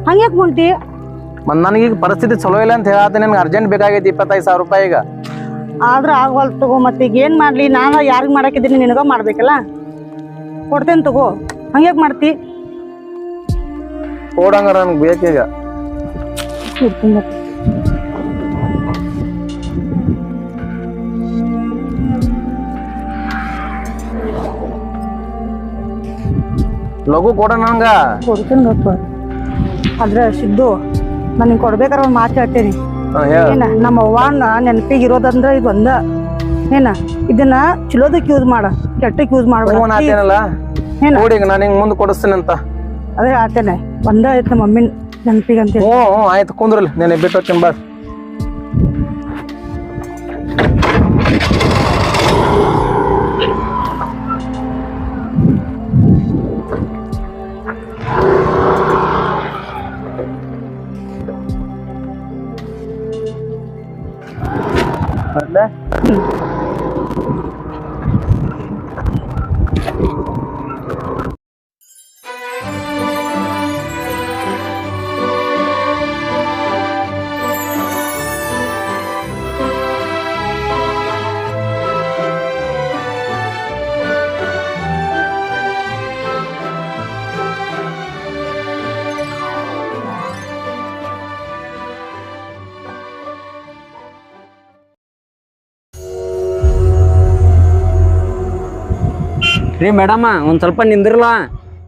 ಹಂಗ್ಯಾಕ್ ಮುಂಟಿ? ಮತ್ತು ನನಗೀಗ ಪರಿಸ್ಥಿತಿ ಚಲೋ ಇಲ್ಲ ಅಂತ ಹೇಳತ್ತೆ. ನನಗೆ ಅರ್ಜೆಂಟ್ ಬೇಕಾಗೈತಿ 25,000 ರೂಪಾಯಿ ಈಗ. ಆದ್ರ ಆಗವಲ್ ತಗೋ. ಮತ್ತೆ ಈಗ ಏನ್ ಮಾಡ್ಲಿ? ನಾನು ಯಾರಿಗ್ ಮಾಡಾಕಿದ್ದೀನಿ, ನಿನಗ ಮಾಡ್ಬೇಕಲ್ಲ. ಕೊಡ್ತೇನೆ ತಗೋ, ಹಂಗ್ಯಾಕ್ ಮಾಡ್ತಿ? ಕೊಡಂಗಾರ ನನಗೆ ಬೇಕೀಗ. ಲಘು ಕೊಡ ನಂಗ. ಕೊಡ್ತೇನೆ ಗೊತ್ತು. ಆದ್ರೆ ಸಿದ್ದು, ನನಗೆ ಕೊಡ್ಬೇಕಾದ್ರೆ ಒಂದು ಮಾತು ಹೇಳ್ತೇನೆ. ಏನ ನಮ್ಮ ಅವ್ವನ ನೆನಪಿಗೆ ಇರೋದಂದ್ರ ಇದು ಒಂದ. ಏನ ಇದನ್ನ ಚಲೋದಕ್ಕೆ ಯೂಸ್ ಮಾಡ, ಕೆಟ್ಟಕ್ಕೆ ಯೂಸ್ ಮಾಡ್ಬೇಡ. ನೋಡಿ ನಾನು ಹಿಂಗ್ ಮುಂದೆ ಕೊಡಿಸ್ತೀನಿ ಅಂತ. ಅದೇ ಆತೇನೆ, ಒಂದ ಐತ್ ನಮ್ಮ ಮಮ್ಮಿನ ನೆನಪಿಗೆ ಅಂತ. ಹ್ಞೂ ಆಯ್ತು, ಕುಂದ್ರಲ್ಲ, ನೆನೆ ಬಿಟ್ಟು ಹೋಗ್ತೀನಿ ಬಾ. ರೀ ಮೇಡಮ್ಮ, ಒಂದು ಸ್ವಲ್ಪ ನಿಂದಿರಲ್ಲ.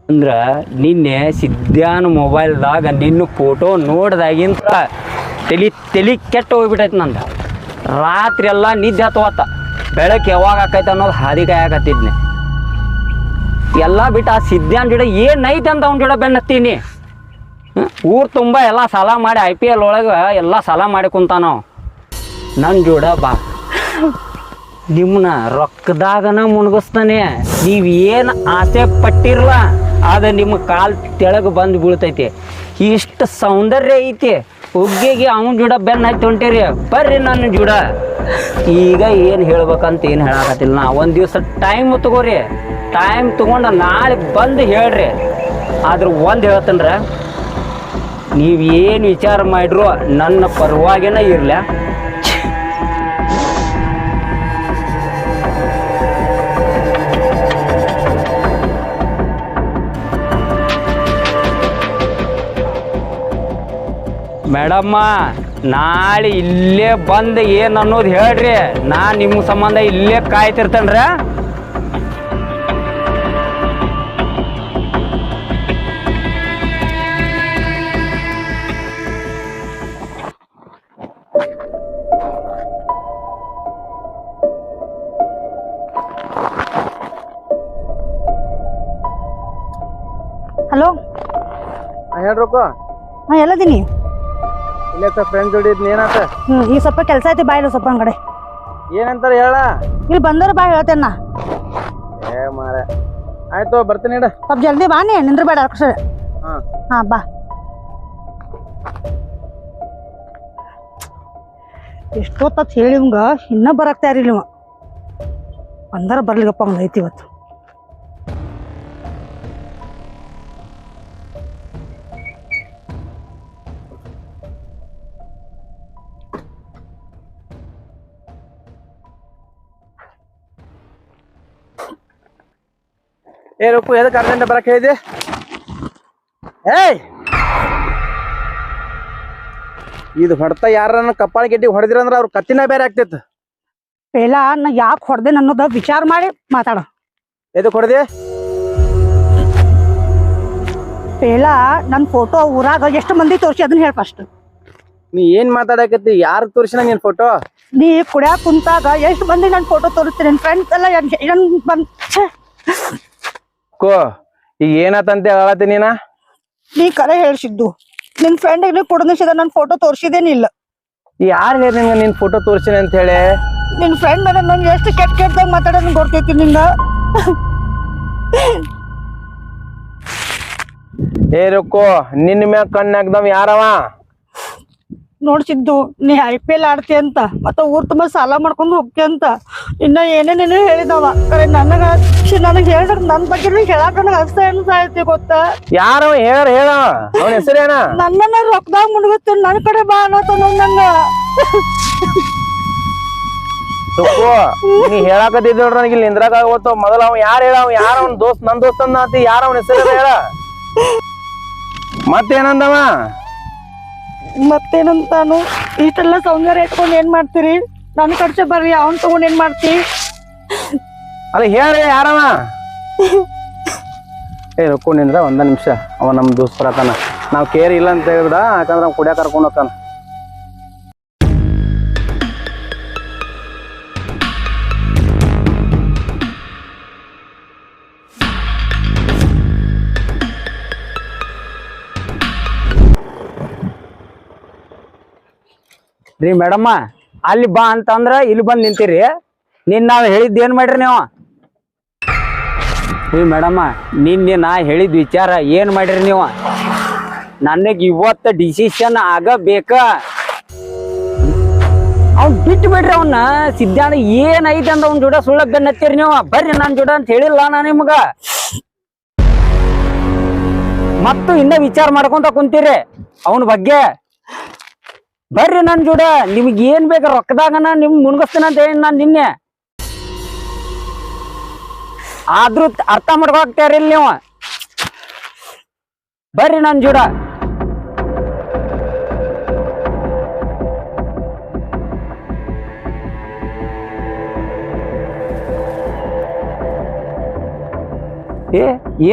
ಅಂದ್ರೆ ನಿನ್ನೆ ಸಿದ್ಧಾನ ಮೊಬೈಲ್ದಾಗ ನಿನ್ನ ಫೋಟೋ ನೋಡ್ದಾಗಿಂತ ತಲೆ ಕೆಟ್ಟ ಹೋಗ್ಬಿಟ್ಟೈತೆ ನಂದು. ರಾತ್ರಿ ಎಲ್ಲ ನಿದ್ದೆ ಹತ್ತುವತ್ತ, ಬೆಳಗ್ಗೆ ಯಾವಾಗ ಆಕೈತೆ ಅನ್ನೋದು ಹಾದಿ ಕಾಯಕತ್ತಿದ್ನೆ. ಎಲ್ಲ ಬಿಟ್ಟು ಆ ಸಿದ್ಧಾನ ಜೋಡ ಏನೈತೆ ಅಂತ ಅವ್ನ ಜೋಡ ಬೆನ್ನತ್ತೀನಿ. ಊರು ತುಂಬ ಎಲ್ಲ ಸಾಲ ಮಾಡಿ IPL ಒಳಗೆ ಎಲ್ಲ ಸಾಲ ಮಾಡಿ ಕುಂತಾನೋ. ನನ್ನ ಜೋಡ ಬಾ, ನಿಮ್ಮನ್ನ ರೊಕ್ಕದಾಗನ ಮುಣಗಿಸ್ತಾನೆ. ನೀವೇನು ಆಸೆ ಪಟ್ಟಿರಲ್ಲ ಅದು ನಿಮ್ಮ ಕಾಲು ತೆಳಗೆ ಬಂದು ಬೀಳ್ತೈತಿ. ಇಷ್ಟು ಸೌಂದರ್ಯ ಐತಿ, ಒಗ್ಗೆಗೆ ಅವನ ಜೋಡ ಬೆನ್ನ ಹತ್ತಿ ಹೊಂಟೇರಿ. ಬರ್ರಿ ನನ್ನ ಜೋಡ. ಈಗ ಏನು ಹೇಳ್ಬೇಕಂತ ಏನು ಹೇಳಕತ್ತಿಲ್ಲ ನಾ. ಒಂದು ದಿವಸ ಟೈಮ್ ತಗೋರಿ, ಟೈಮ್ ತೊಗೊಂಡು ನಾಳೆ ಬಂದು ಹೇಳ್ರಿ. ಆದ್ರೆ ಒಂದು ಹೇಳ್ತೇನ್ರ, ನೀವೇನು ವಿಚಾರ ಮಾಡಿದ್ರು ನನ್ನ ಪರವಾಗಿನ ಇರಲ. ಮೇಡಮ್ಮ, ನಾಳೆ ಇಲ್ಲೇ ಬಂದು ಏನು ಅನ್ನೋದು ಹೇಳ್ರಿ. ನಾ ನಿಮ್ಮ ಸಂಬಂಧ ಇಲ್ಲೇ ಕಾಯ್ತಿರ್ತೇನ್ರ. ಹೇಳ್ರೊಕ್ಕ ಹಾ ಎಲ್ಲದೀನಿ. ಇಲ್ಲೇ ಫ್ರೆಂಡ್ ಜೋಡಿ ಇದ್ನ ಏನಾತ? ಈಗ ಸ್ವಲ್ಪ ಕೆಲಸ ಐತಿ ಬಾಯಿಲ್ಲ ಸ್ವಲ್ಪ ಕಡೆ. ಏನಂತಾರ ಹೇಳ. ಇಲ್ಲಿ ಬಂದರ ಬಾ ಹೇಳ್ತೇನ. ಏ ಮಾರ ಆಯ್ತು ಬರ್ತೀನಿ ಇಡ. ಸ್ವಲ್ಪ ಜಲ್ದಿ ಬಾನಿ ನಿಂದ್ರ ಬೇಡ ಅಕ್ಷರ. ಹಾ ಬಾ. ಎಷ್ಟೊತ್ತ ಹೇಳಿ ಇವಂಗ ಇನ್ನ ಬರಾಕ್ತಾ ಇರಲಿಲ್ಲ ಇವ. ಬಂದರ ಬರ್ಲಿಗಪ್ಪ ಅವ್ನ ಐತಿ ಇವತ್ತು. ಏ ರೊಕ್ಕು ಎದಕ್ಕೆ ಅರ್ಜೆಂಟ್ ಬರಕ್ ಹೇಳಿದೆ? ಏಯ್ ಇದು ಹೊಡ್ತಾ ಯಾರನ್ನ ಕಪ್ಪಾಳ ಗೆಡ್ಡಿ ಹೊಡೆದಿರಂದ್ರ ಅವ್ರ ಕತ್ತಿನ ಬೇರೆ ಆಗ್ತೈತಿ. ಪೇಲ ನಾ ಯಾಕೆ ಹೊಡೆದೆ ಅನ್ನೋದ ವಿಚಾರ ಮಾಡಿ ಮಾತಾಡ. ಎದಕ್ ಹೊಡೆದೆ? ಪೇಲ ನನ್ನ ಫೋಟೋ ಊರಾಗ ಎಷ್ಟು ಮಂದಿ ತೋರಿಸಿ ಅದನ್ನ ಹೇಳ ಫಸ್ಟ್. ನೀ ಏನ್ ಮಾತಾಡಕತ್ತಿ? ಯಾರು ತೋರಿಸಿನ ನಿನ್ ಫೋಟೋ? ನೀ ಕುಡಿಯಾಕ ಕುಂತಾಗ ಎಷ್ಟು ಮಂದಿ ನನ್ನ ಫೋಟೋ ತೋರಿಸ್ತೀನಿ. ನನ್ನ ಫ್ರೆಂಡ್ಸ್ ಎಲ್ಲ ಕೋ ಈಗ ಏನಾತಂತ ಹೇಳತ್ತೀನಿ ನೀನ? ನೀ ಕರೆ ಹೇಳ್ಸಿದ್ದು ನಿನ್ ಫ್ರೆಂಡ್ ನೀ ಕುಡಿದ ನನ್ನ ಫೋಟೋ ತೋರಿಸಿದೇನಿಲ್ಲ. ಯಾರು ಹೇಳಿ ನಿನ್ಗ ನಿನ್ ಫೋಟೋ ತೋರಿಸಿನಿ ಅಂತ ಹೇಳಿ? ನಿನ್ ಫ್ರೆಂಡ್ ನಂಗೆ ಎಷ್ಟು ಕೆಟ್ಟದಾಗ ಮಾತಾಡೋದ್ ಗೊತ್ತೈತಿ ನಿಂಗ. ಏ ರೊಕ್ಕೋ ನಿನ್ನ ಮ್ಯಾಗ ಕಣ್ಣಾಗ್ದವ್ ಯಾರವ? ನೋಡ್ಸಿದ್ದು ನೀ IPL ಆಡ್ತಿ ಅಂತ ಮತ್ತ ಊರ್ ತುಂಬಾ ಸಾಲ ಮಾಡ್ಕೊಂಡು ಹೋಗ್ತಿ ಅಂತ ಇನ್ನ ಏನೇನೇನೋ ಹೇಳಿದವ. ಕರೆ ನನಗ ಹೇಳಿದ್ರ ನನ್ ಬಗ್ಗೆ ಹೇಳಾಕ ನನಗ ಅಷ್ಟ ಅನ್ಸಾಯ್ತಿ ಗೊತ್ತಾ? ಯಾರವ ಹೇಳ ಅವನ ಹೆಸರೇನ? ನನ್ನ ರೊಕ್ಕದಾಗ ಮುಳುಗುತ್ತೀನಿ ನನ್ ಕಡೆ ಬಾ ಅನ್ನೋತ ನಂಗ. ರೊಕ್ಕೋ ನೀ ಹೇಳಾಕತ್ತಿದ್ ನೋಡ್ರ ನನಗೆ ಇಲ್ಲಿ ನಿಂದ್ರಾಗ ಆಗೋತ್ತು. ಮೊದಲ ಅವ ಯಾರು ಹೇಳ? ಅವ ಯಾರ ಅವನ ದೋಸ್ತ್ ನನ್ ದೋಸ್ತ್ ಅಂತಿ? ಯಾರ ಅವನ ಹೆಸರು ಹೇಳ? ಮತ್ತೇನಂದವ? ಮತ್ತೇನಂತಾನು ಇಷ್ಟೆಲ್ಲ ಸೌಂದರ್ಯ ಇಟ್ಕೊಂಡ್ ಏನ್ ಮಾಡ್ತೀರಿ? ನನ್ ಖರ್ಚು ಬರ್ರಿ ಅವನ್ ತಗೊಂಡ್ ಏನ್ ಮಾಡ್ತಿ? ಅಲ್ಲ ಹೇಳಿ ಯಾರವ? ಏ ರೊಕ್ಕ ನಿಂದ್ರ ಒಂದ ನಿಮಿಷ. ಅವ ನಮ್ ದೋಸ್ತ್ ಬರತಾನ. ನಾವ್ ಕೇರ್ ಇಲ್ಲ ಅಂತ ಹೇಳಿಬಿಡ, ಯಾಕಂದ್ರ ಅವ್ ಕುಡಿಯಾಕ ಕರ್ಕೊಂಡ್ ಹೋಗ್ತಾನ. ರೀ ಮೇಡಮ್ಮ ಅಲ್ಲಿ ಬಾ ಅಂತಂದ್ರ ಇಲ್ಲಿ ಬಂದ್ ನಿಂತೀರಿ. ನಾವ್ ಹೇಳಿದ್ ಏನ್ ಮಾಡ್ರಿ ನೀವು? ರೀ ಮೇಡಮ್ಮ ನಿನ್ನೆ ನಾ ಹೇಳಿದ ವಿಚಾರ ಏನ್ ಮಾಡ್ರಿ ನೀವು? ನನಗ್ ಇವತ್ತ ಡಿಸಿಷನ್ ಆಗಬೇಕ. ಅವ್ನ್ ಬಿಟ್ಟು ಬಿಡ್ರಿ ಅವನ್ನ. ಸಿದ್ಧಾಂತ ಏನೈತಿ ಅಂತ ಅವ್ನ ಜೋಡ ಸುಳ್ಳ ಬೆನ್ನತ್ತೀರಿ ನೀವು. ಬರ್ರಿ ನನ್ ಜೋಡ ಅಂತ ಹೇಳಿಲ್ಲ ನಾ ನಿಮ್ಗ. ಮತ್ತು ಇನ್ನ ವಿಚಾರ ಮಾಡ್ಕೊಂತ ಕುಂತೀರಿ ಅವನ ಬಗ್ಗೆ. ಬರ್ರಿ ನನ್ ಜೋಡ. ನಿಮ್ಗೆ ಏನ್ ಬೇಕ ರೊಕ್ಕದಾಗನ ನಿಮ್ ಮುನ್ಗಸ್ತೀನಿ ಅಂತ ಹೇಳಿ ನಾನ್ ನಿನ್ನೆ. ಆದ್ರೂ ಅರ್ಥ ಮಾಡ್ಕೊಳ್ತಾರಿಲ್ಲ ನೀವು. ಬರ್ರಿ ನನ್ ಜೋಡ.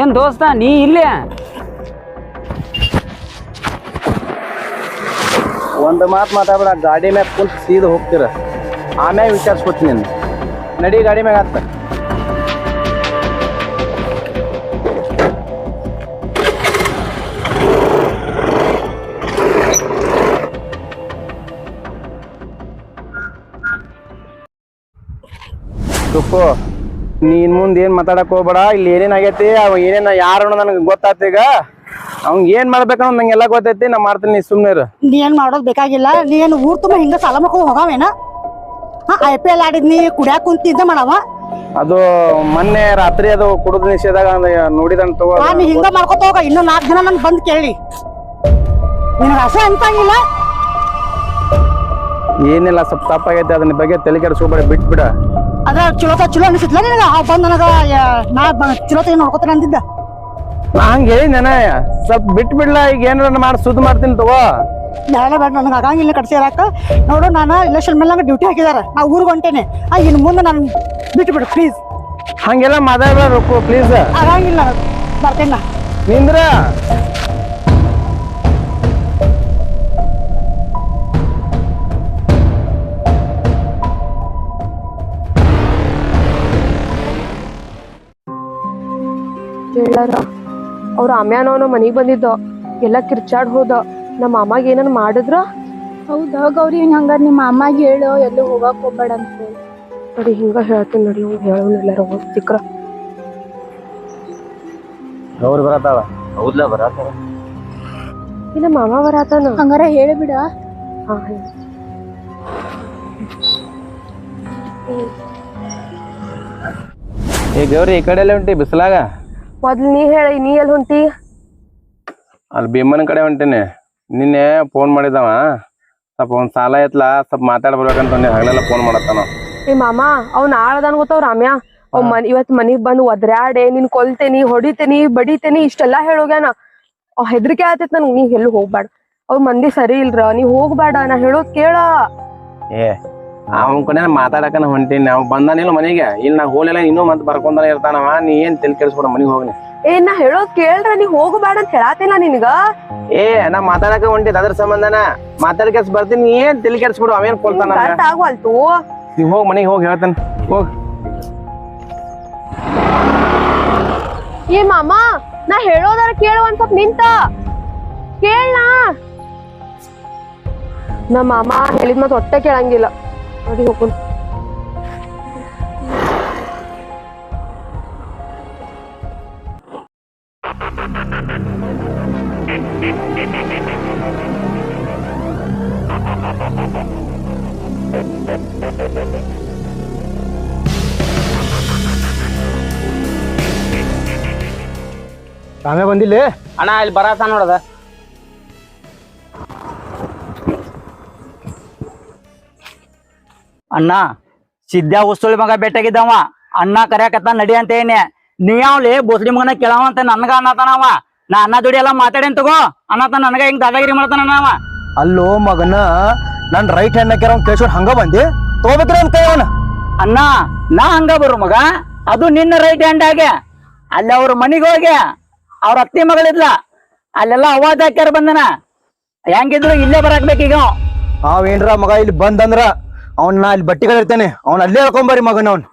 ಏನ್ ದೋಸ್ತ ನೀ ಇಲ್ಲೇ? ಒಂದ್ ಮಾತು ಮಾತಾಡ್ಬೇಡ. ಗಾಡಿ ಮ್ಯಾಗ ಕುಂತ ಸೀದಾ ಹೋಗ್ತೀರ. ಆಮ್ಯಾಗ ವಿಚಾರಿಸ್ಕೊತೀನಿ ನೀನು. ನಡಿ ಗಾಡಿ ಮ್ಯಾಗ ಹತ್ತ. ತುಪ್ಪು ನೀನ್ ಮುಂದೆ ಏನ್ ಮಾತಾಡಕ್ ಹೋಗ್ಬೇಡ. ಇಲ್ಲಿ ಏನೇನಾಗೈತಿ ಅವ ಏನೇನ ಯಾರು ನನಗೆ ಗೊತ್ತಾಯ್ತು. ಈಗ ಅವ್ನ್ ಏನ್ ಮಾಡ್ಬೇಕನ್ನೋ ನಂಗೆಲ್ಲ ಗೊತ್ತೈತಿ. ನಾ ಮಾಡ್ತೀನಿ, ನೀ ಸುಮ್ನೆ ಇರು. ನೀ ಏನ್ ಮಾಡೋದ್ ಬೇಕಾಗಿಲ್ಲ. ನೀ ಏನ್ ಊರ್ ತುಂಬಾ ಹಿಂಗ ಸಾಲ ಮಾಡ್ಕೊಂಡು ಹೋಗಾವೇನ? IPL ಆಡಿದ್ನಿ ಕುಡಿಯಾಕ ಕುಂತಿದ್ದ ಮಾಡವ. ಅದು ಮೊನ್ನೆ ರಾತ್ರಿ ಅದು ಕುಡಿದ ನಿಷೇಧಾಗ ನೋಡಿದಂತ ನೀ ಹಿಂಗ ಮಾಡ್ಕೊತ ಹೋಗ. ಇನ್ನು 4 ಜನ ನನ್ ಬಂದ್ ಕೇಳಿ. ನಿನಗ ಆಸೆ ಅಂತಂಗಿಲ್ಲ. ಏನಿಲ್ಲ, ಸ್ವಲ್ಪ ತಪ್ಪಾಗೈತೆ. ಅದನ್ನ ಬಗ್ಗೆ ತಲೆ ಕೆಡಿಸ್ಕೋಬೇಡ, ಬಿಟ್ಬಿಡ. ಅದ್ರ ಚಲೋ ಅನಿಸಿದ್ಲ ನಿನಗ? ಬಂದ್ ನನಗ ನಾ ಚಲೋತ ನೋಡ್ಕೊತಾನೆ ಅಂತಿದ್ದ. ನಾ ಹಂಗ ಹೇಳಿನ ಸ್ವಲ್ಪ ಬಿಟ್ಬಿಡ್ಲ. ಈಗ ಏನಾರ ಮಾಡಿ ಸುದ್ದಿ ಮಾಡ್ತೀನಿ ತಗೋ. ಬೇಡ ಬೇಡ, ನನಗೆ ಆಗಂಗಿಲ್ಲ ಕಟ್ಸಿರಾಕ. ನೋಡು ನಾನು ಇಲೆಕ್ಷನ್ ಮೇಲೆ ನಂಗೆ ಡ್ಯೂಟಿ ಹಾಕಿದಾರ. ನಾ ಊರಿಗೆ ಹೊಂಟೇನೆ. ಇನ್ನು ಮುಂದೆ ನಾನು ಬಿಟ್ಬಿಡು ಪ್ಲೀಸ್. ಹಂಗೆಲ್ಲ ಮಾತಾಡ್ಬೇಡ ರೊಕ್ಕ ಪ್ಲೀಸ್. ಆಗಂಗಿಲ್ಲ, ಬರ್ತೇನ ನಿಂದ್ರ. ಹೇಳಾರ ಅವ್ರ ಅಮ್ಯಾನವನು ಮನೆಗೆ ಬಂದಿದ್ದ. ಎಲ್ಲ ಕಿರ್ಚಾಡ್ ಹೋದ. ನಮ್ಮ ಮಾಮಾಗ ಏನನ್ ಮಾಡಿದ್ರ ಹೌದಾ ಗೌರಿ ಹಂಗಾರ ನಿಮ್ಮ ಅಮ್ಮಗೆ ಹೇಳು ಎಲ್ಲೂ ಹೋಗಕ್ ಹೋಗ್ಬೇಡ ಅಂತ ಹೇಳಿ. ನೋಡಿ ಹಿಂಗ ಹೇಳ್ತೀನಿ ನೋಡಿ, ಹೇಳೋನಿಲ್ಲ ಸಿಕ್ರ ಅವ್ರು ಬರತಾವ. ಹೌದ್ಲ ಬರತ್ತಾರ. ಇನ್ನ ಮಾಮ ಬರತಾನ. ಹಂಗಾರ ಹೇಳಿಬಿಡ. ಹಾ ಏ ಗೌರಿ ಈ ಕಡೆ ಎಲ್ಲ ಹೊಂಟಿ ಬಿಸಿಲಾಗ? ಮೊದ್ಲು ನೀ ಹೇಳ, ನೀ ಎಲ್ಲಿ ಹೊಂಟಿ? ಅಲ್ಲಿ ಭೀಮನ ಕಡೆ ಹೊಂಟೀನಿ. ನಿನ್ನೆ ಫೋನ್ ಮಾಡಿದವ, ಸ್ವಲ್ಪ ಒಂದ್ ಸಾಲ ಐತ್ಲಾ, ಸ್ವಲ್ಪ ಮಾತಾಡ್ ಬರ್ಬೇಕಂತ ಹಗಲೆಲ್ಲ ಫೋನ್ ಮಾಡತ್ತಾನ. ಏ ಮಾಮ ಅವ್ನ ಆಳದನ್ ಗೊತ್ತವ್ ರಾಮ್ಯ. ಅವ್ ಇವತ್ ಮನಿಗ್ ಬಂದು ಒದ್ರಾಡೆ ನಿನ್ ಕೊಲ್ತೇನಿ, ಹೊಡಿತೇನಿ, ಬಡಿತೇನಿ ಇಷ್ಟೆಲ್ಲಾ ಹೇಳೋಗ್ಯಾನ. ಅವ್ ಹೆದರಿಕೆ ಆತೈತ್ ನನ್ಗೆ. ನೀ ಎಲ್ಲೂ ಹೋಗ್ಬೇಡ, ಅವ್ರ ಮಂದಿ ಸರಿ ಇಲ್ರ, ನೀವ್ ಹೋಗ್ಬೇಡ, ನಾ ಹೇಳೋದ್ ಕೇಳ. ಏ ಅವನ್ ಕಡೆ ಮಾತಾಡಕನ ಹೊಂಟೀನಿ. ಅವ್ ಬಂದಾನಿಲ್ಲ ಮನೆಗೆ, ಇಲ್ಲಿ ನಾ ಹೋಲಿಲ್ಲ ಇನ್ನೂ ಮತ್ ಬರ್ಕೊಂಡಾನೆ ಇರ್ತಾನವ. ನೀ ಏನ್ ತಲೆ ಕೆಡಿಸ್ಬಿಡ, ಮನಿಗ್ ಹೋಗ್ನಿ. ಏ ನಾ ಹೇಳೋದ್ ಕೇಳ್ರ, ನೀ ಹೋಗ್ಬೇಡ ಅಂತ ಹೇಳಾತಿಲ್ಲ ನಿನ್ಗ. ಏ ನಾ ಮಾತಾಡಕ ಹೊಂಟಿದ್ ಅದ್ರ ಸಂಬಂಧನ ಮಾತಾಡ್ಕೆಸ್ ಬರ್ತೀನಿ. ನೀ ಏನ್ ತಲೆ ಕೆಡಿಸ್ಬಿಡು, ಅವೇನ್ ಕೊಲ್ತಾನ. ಆಗ್ವಲ್ತು, ನೀವ್ ಹೋಗ್ ಮನಿಗ್ ಹೋಗಿ ಹೇಳ್ತಾನ, ಹೋಗ್. ಏ ಮಾಮ ನಾ ಹೇಳೋದಾರ ಕೇಳು, ಒಂದ್ ಸ್ವಲ್ಪ ನಿಂತ ಕೇಳ. ನಮ್ಮ ಮಾಮ ಹೇಳಿದ್ ಮತ್ ಹೊಟ್ಟೆ ಕೇಳಂಗಿಲ್ಲ. ನೋಡಿ ಹೋಗೋಣ. ರಾಮೇ ಬಂದಿಲ್ಲ ಅಣ್ಣ ಇಲ್ಲಿ ಬರತ್ತ ನೋಡದ. ಅಣ್ಣ ಸಿದ್ಧ ಉಸ್ತುಳಿ ಮಗ ಬೆಟ್ಟಾಗಿದ್ದವ. ಅಣ್ಣ ಕರ್ಯಾಕತ್ತ ನಡಿ ಅಂತ ಏನೇ ನೀವ್ಲಿ ಬೋಸಡಿ ಮಗನ ಕೇಳವ ಅಂತ ನನ್ಗ ಅನ್ನತಾನವ. ನಾ ಅಣ್ಣ ದುಡಿ ಎಲ್ಲಾ ಮಾತಾಡೇನ್ ತಗೋ ಅನ್ನತ ನನಗ ಹಿಂಗ್ ದಾದಾಗಿರಿ ಮಾಡ್ತಾನ ಅವ. ಅಲ್ಲೋ ಮಗನ ನನ್ ರೈಟ್ ಹ್ಯಾಂಡ್ ಹಾಕ್ಯಾರ ಕೇಳ್ಸೋಡ್ ಹಂಗ ಬಂದಿ ತಗೋಬೇಕ್ರಿ ಅಂತ ಕೈಯವನ. ಅಣ್ಣ ನಾ ಹಂಗ ಬರು ಮಗ, ಅದು ನಿನ್ನ ರೈಟ್ ಹ್ಯಾಂಡ್ ಆಗೆ. ಅಲ್ಲಿ ಅವ್ರ ಮನಿಗ್ ಹೋಗಿ ಅವ್ರ ಅತ್ತಿ ಮಗಳಿದ್ಲ, ಅಲ್ಲೆಲ್ಲ ಅವಾಜ್ ಹಾಕ್ಯಾರ ಬಂದನ. ಹೆಂಗಿದ್ರು ಇಲ್ಲೇ ಬರಾಕ್ಬೇಕೀಗ. ಅವೇನ್ರ ಮಗ ಇಲ್ಲಿ ಬಂದಂದ್ರ ಅವ್ನ ನಾ ಇಲ್ಲಿ ಬಟ್ಟಿಗಳು ಇರ್ತೇನೆ, ಅವ್ನ ಅಲ್ಲೇ ಹೇಳ್ಕೊಂಬರಿ ಮಗನ. ಅವ್ನ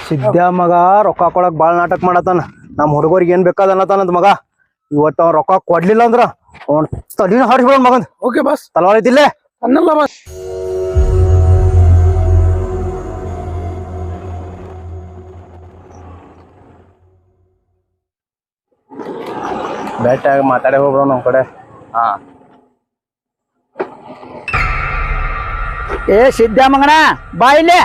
ಸಿದ್ಧ ಮಗ ರೊಕ್ಕ ಕೊಡಕ್ ಬಾಳ್ ನಾಟಕ ಮಾಡತಾನ. ನಮ್ ಹುಡುಗರಿಗೆ ಏನ್ ಬೇಕಾದ ಅನ್ನತಾನಂತ ಮಗ. ಇವತ್ತು ಅವ್ನ ರೊಕ್ಕ ಕೊಡ್ಲಿಲ್ಲ ಅಂದ್ರ ಅವ್ನ ತಲಿನ ಹಾರಿಸ್ಬಿಡ ಮಗನ್. ಓಕೆ ಬಸ್ ತಲವಾರ ಐತಿಲ್ಲೇ ಅನ್ನಲ್ಲ ಬಸ್. ಬೆಟ್ಟಾಗ ಮಾತಾಡೇ ಹೋಗ್ರು ನಮ್ ಕಡೆ. ಹಾ ಏ ಸಿದ್ಧ ಮಗನ ಬಾ ಇಲ್ಲೇ.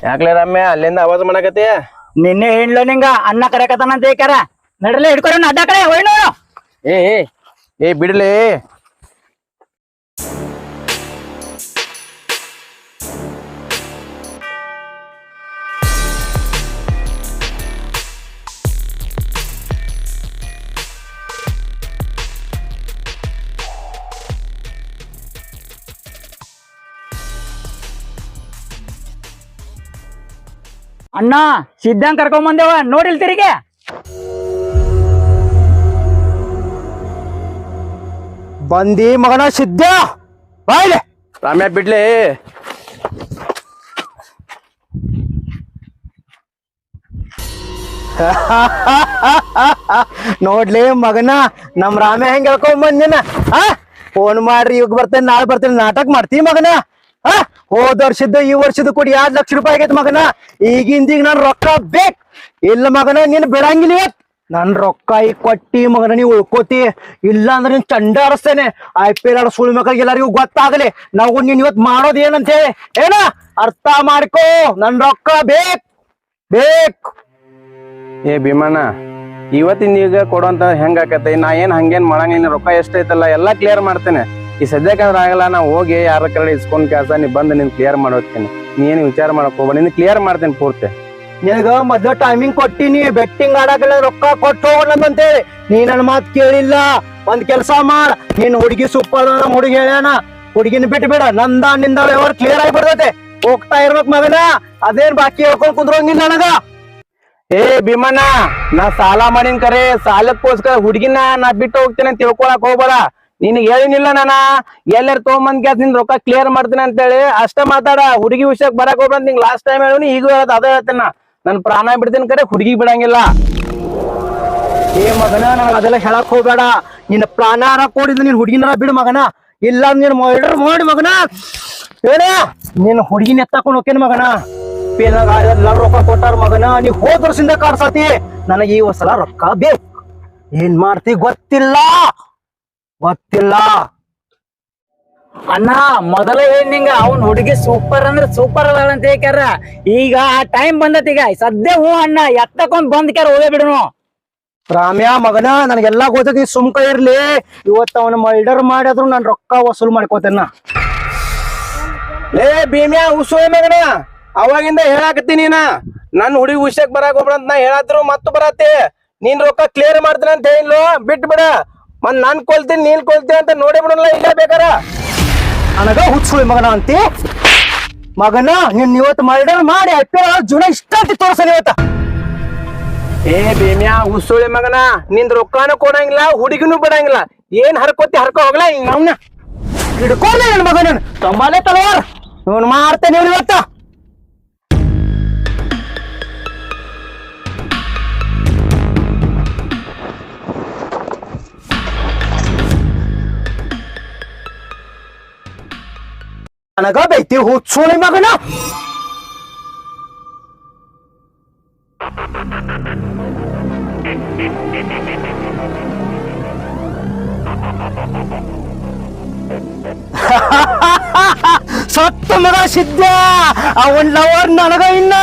ಯಾಕ್ಲೆ ರಮ್ಯ ಅಲ್ಲಿಂದ ಆವಾಜ್ ಮಾಡಕತ್ತಿ? ನಿನ್ನೆ ಹೆಣ್ಲು ನಿಂಗ ಅಣ್ಣ ಕರೆಕತಾನ ಅಂತ ಏಕಾರ ನಡ್ರಲ್ಲ ಹಿಡ್ಕೊರ ಅಡ್ಡ ಕಡೆ ಹೊಯ್ನು. ಏ ಏ ಬಿಡ್ಲಿ. ಅಣ್ಣ ಸಿದ್ಧಾಂಗ್ ಕರ್ಕೊಂಡ್ ಬಂದೇವ ನೋಡಿಲ್ ತಿರಿಗೆ. ಬಂದಿ ಮಗನ ಸಿದ್ಧ ಬಾಯ್ಲೆ. ರಾಮ್ಯ ಬಿಡ್ಲಿ. ನೋಡ್ಲಿ ಮಗನ ನಮ್ ರಾಮೆ ಹೆಂಗ್ ಹೇಳ್ಕೊಂಡ್ ಬಂದಿನ. ಫೋನ್ ಮಾಡ್ರಿ ಇವಾಗ ಬರ್ತೇನೆ ನಾಳೆ ಬರ್ತೇನೆ ನಾಟಕ ಮಾಡ್ತೀವಿ ಮಗನ. ಹೋದ ವರ್ಷದ ಈ ವರ್ಷದ ಕೂಡಿ 2 ಲಕ್ಷ ರೂಪಾಯಿ ಆಗೈತೆ ಮಗನ. ಈಗಿಂದೀಗ ನನ್ ರೊಕ್ಕ ಬೇಕ್. ಇಲ್ಲ ಮಗನ ನೀನ್ ಬಿಡಂಗಿಲ್ಲ. ನನ್ ರೊಕ್ಕ ಈಗ ಕೊಟ್ಟಿ ಮಗನ ನೀವು ಉಳ್ಕೋತಿ, ಇಲ್ಲ ಅಂದ್ರೆ ನೀನ್ ಚಂಡ ಆರಿಸ್ತೇನೆ. IPL ಆಡೋ ಸುಳ್ಳು ಮಕ್ಕಳಿಗೆ ಎಲ್ಲರಿಗೂ ಗೊತ್ತಾಗಲಿ ನಾವು ನೀನ್ ಇವತ್ ಮಾಡೋದ್ ಏನಂತ ಹೇಳಿ. ಏನ ಅರ್ಥ ಮಾಡ್ಕೋ, ನನ್ ರೊಕ್ಕ ಬೇಕ್ ಬೇಕ್. ಏ ಭೀಮಣ್ಣ ಇವತ್ತಿನ ಈಗ ಕೊಡುವಂತ ಹೆಂಗ್ ಆಕತಿ? ನಾ ಏನ್ ಹಂಗೇನ್ ಮಾಡಂಗಿಲ್ಲ. ರೊಕ್ಕ ಎಷ್ಟೈತಲ್ಲ ಎಲ್ಲಾ ಕ್ಲಿಯರ್ ಮಾಡ್ತೇನೆ. ಈ ಸದ್ಯಕ್ಕಂದ್ರ ಆಗಲ್ಲ. ನಾ ಹೋಗಿ ಯಾರ ಕಡೆ ಇಸ್ಕೊಂಡ್ ಕೆಲಸ ನೀ ಬಂದು ನಿನ್ ಕ್ಲಿಯರ್ ಮಾಡೋಗ್ತೀನಿ. ನೀ ಏನ್ ವಿಚಾರ ಮಾಡಕ್ ಹೋಗ್ಬೇಡ, ನಿನ್ ಕ್ಲಿಯರ್ ಮಾಡ್ತೇನೆ ಪೂರ್ತಿ. ನಿನಗ ಮೊದ್ಲು ಟೈಮಿಂಗ್ ಕೊಟ್ಟಿನಿ, ಬೆಟ್ಟಿಂಗ್ ಆಡಕಲ್ಲ ರೊಕ್ಕ ಕೊಟ್ಟು ಹೋಗೋಣ ಅಂತೇಳಿ. ನೀ ನನ್ ಮಾತ್ ಕೇಳಿಲ್ಲ. ಒಂದ್ ಕೆಲ್ಸ ಮಾಡ, ನೀನ್ ಹುಡುಗಿ ಸೂಪರ್ ನಮ್ ಹುಡುಗಿ ಹೇಳ್ಯಾನ, ಹುಡುಗಿನ ಬಿಟ್ಟು ಬಿಡ. ನಂದ ನಿಂದ ವ್ಯವಹಾರ ಕ್ಲಿಯರ್ ಆಗಿ ಬಿಡ್ತೈತೆ. ಹೋಗ್ತಾ ಇರ್ಬೇಕ್ ಮಗನ, ಅದೇನ್ ಬಾಕಿ ಹೇಳ್ಕೊಂಡ್ ಕುಂದ್ರಂಗಿಲ್ಲ ನನಗ. ಏ ಭೀಮಣ್ಣ, ನಾ ಸಾಲ ಮಾಡಿನ ಕರೆ, ಸಾಲಕ್ಕೋಸ್ಕರ ಹುಡುಗಿನ ನಾ ಬಿಟ್ಟು ಹೋಗ್ತೇನೆ ಅಂತ ತಿಳ್ಕೊಳಕ್ ಹೋಗ್ಬೇಡ. ನಿನಗ್ ಹೇಳಿನಿಲ್ಲ ನಾನ ಎಲ್ಲಾರ ತೊಗೊಂಬಂದ್ ಗ್ಯಾಸ್ ನಿನ್ ರೊಕ್ಕ ಕ್ಲಿಯರ್ ಮಾಡ್ತೀನಿ ಅಂತ ಹೇಳಿ ಅಷ್ಟ ಮಾತಾಡ. ಹುಡುಗಿ ವಿಷಯಕ್ ಬರಕ್ ಹೋಗ್ಬೇಡ. ನಿಂಗ್ ಲಾಸ್ಟ್ ಟೈಮ್ ಹೇಳಿ ಈಗ ಹೇಳೋದು ಅದೇ ಹೇಳ್ತೇನೆ. ನನ್ ಪ್ರಾಣ ಬಿಡ್ತೀನಿ ಕರೆ, ಹುಡುಗಿ ಬಿಡಂಗಿಲ್ಲ. ಏ ಮಗನ, ನನಗ ಅದೆಲ್ಲ ಹೇಳಕ್ ಹೋಗ್ಬೇಡ. ನಿನ್ನ ಪ್ರಾಣ ಕೊಡಿದ್ ನೀನ್ ಹುಡುಗಿನ ಬಿಡು ಮಗನ, ಇಲ್ಲ ನೀನ್ ಮರ್ಡರ್ ಮಾಡಿ ಮಗನ. ಹೇಳ ನೀನ್ ಹುಡುಗಿನ ಎತ್ತಾಕೊಂಡ್ ಹೋಗ್ತೇನೆ ಮಗನ. ಎಲ್ಲ ರೊಕ್ಕ ಕೊಟ್ಟಾರ ಮಗನ, ನೀ ಹೋದ ವರ್ಷದಿಂದ ಕಾಡ್ಸತಿ. ನನಗೆ ಈ ಸಲ ರೊಕ್ಕ ಬೇಕು. ಏನ್ ಮಾಡ್ತಿ ಗೊತ್ತಿಲ್ಲ. ಅಣ್ಣ ಮೊದಲ ನಿಂಗ ಅವ್ನ್ ಹುಡುಗಿ ಸೂಪರ್ ಅಂದ್ರೆ ಸೂಪರ್ ಅದ ಅಂತ ಹೇಳ್ಯಾರ. ಈಗ ಆ ಟೈಮ್ ಬಂದತ್. ಈಗ ಸದ್ಯ ಹೂ ಅಣ್ಣ ಎತ್ತಕೊಂಡ್ ಬಂದ್ ಕ್ಯಾರ ಹೋಗೇ ಬಿಡುನು. ರಾಮ್ಯ ಮಗನ, ನನಗೆಲ್ಲಾ ಗೊತ್ತೈತಿ, ಸುಮ್ಕ ಇರ್ಲಿ. ಇವತ್ತ ಅವನ ಮರ್ಡರ್ ಮಾಡಿದ್ರು ನಾನ್ ರೊಕ್ಕ ವಸೂಲ್ ಮಾಡ್ಕೋತೇನ. ಏ ಭೀಮ್ಯಾ ಉಸು ಮಗನ, ಅವಾಗಿಂದ ಹೇಳಾಕತ್ತೀನಿ ನನ್ ಹುಡುಗಿ ವಿಷಯಕ್ ಬರಾಕ್ ಹೋಗ್ಬೇಡ ಅಂತ ನಾ ಹೇಳಾದ್ರು ಮತ್ತ ಬರತ್ತೆ. ನೀನ್ ರೊಕ್ಕ ಕ್ಲಿಯರ್ ಮಾಡ್ತೀನಿ ಅಂತ ಹೇಳಿಲ್ವ, ಬಿಟ್ ಬಿಡ. ಮತ್ ನಾನ್ ಕೊಲ್ತೀನಿ ನೀನ್ ಕೊಲ್ತೀನಿ ಅಂತ ನೋಡಿ ಬಿಡಲ್ಲ. ಇಲ್ಲ ಬೇಕಾರ ನನಗ ಹುಚ್ಚುಳಿ ಮಗನ ಅಂತಿ ಮಗನ. ನೀನ್ ಇವತ್ತು ಮರ್ಡರ್ ಮಾಡಿ ಜುನ ಇಷ್ಟ ಅಂತ ತೋರ್ಸನಿ ಇವತ್ತ. ಏ ಭೀಮ್ಯಾ ಉಸುಳಿ ಮಗನ, ನಿಂದ ರೊಕ್ಕನೂ ಕೊಡಂಗಿಲ್ಲ, ಹುಡುಗಿನೂ ಬಿಡಂಗಿಲ್ಲ. ಏನ್ ಹರ್ಕೋತಿ ಹರ್ಕೊ ಹೋಗ್ಲಾ. ಅವನ್ನ ಹಿಡ್ಕೊಂಡೆ ನನ್ ಮಗ, ನಾನು ತಂಬಾಲೆ ತಲವಾರ್ ಇವನ್ ಮಾಡ್ತೇನೆ ಇವತ್ತ. ನನಗ ಬೈತಿ ಹುಚ್ಚುಳಿ ಮಗನ. ಸತ್ತ ಮಗ ಸಿದ್ಧ, ಅವನ್ ಲವರ್ ನನಗ ಇನ್ನ.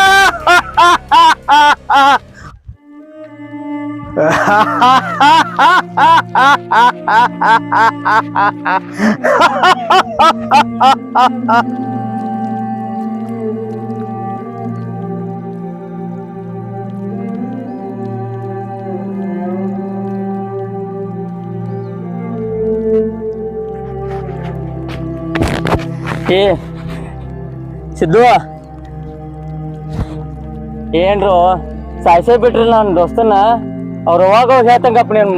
ಏ ಸಿದ್ದು, ಏನ್ರು ಸಾಯ್ಸೇ ಬಿಟ್ರಿ ನನ್ ದೋಸ್ತನ. ಅವ್ರ ಅವಾಗ ಹೇಳ್ತಂಗಪ್ಪ ನೀನ್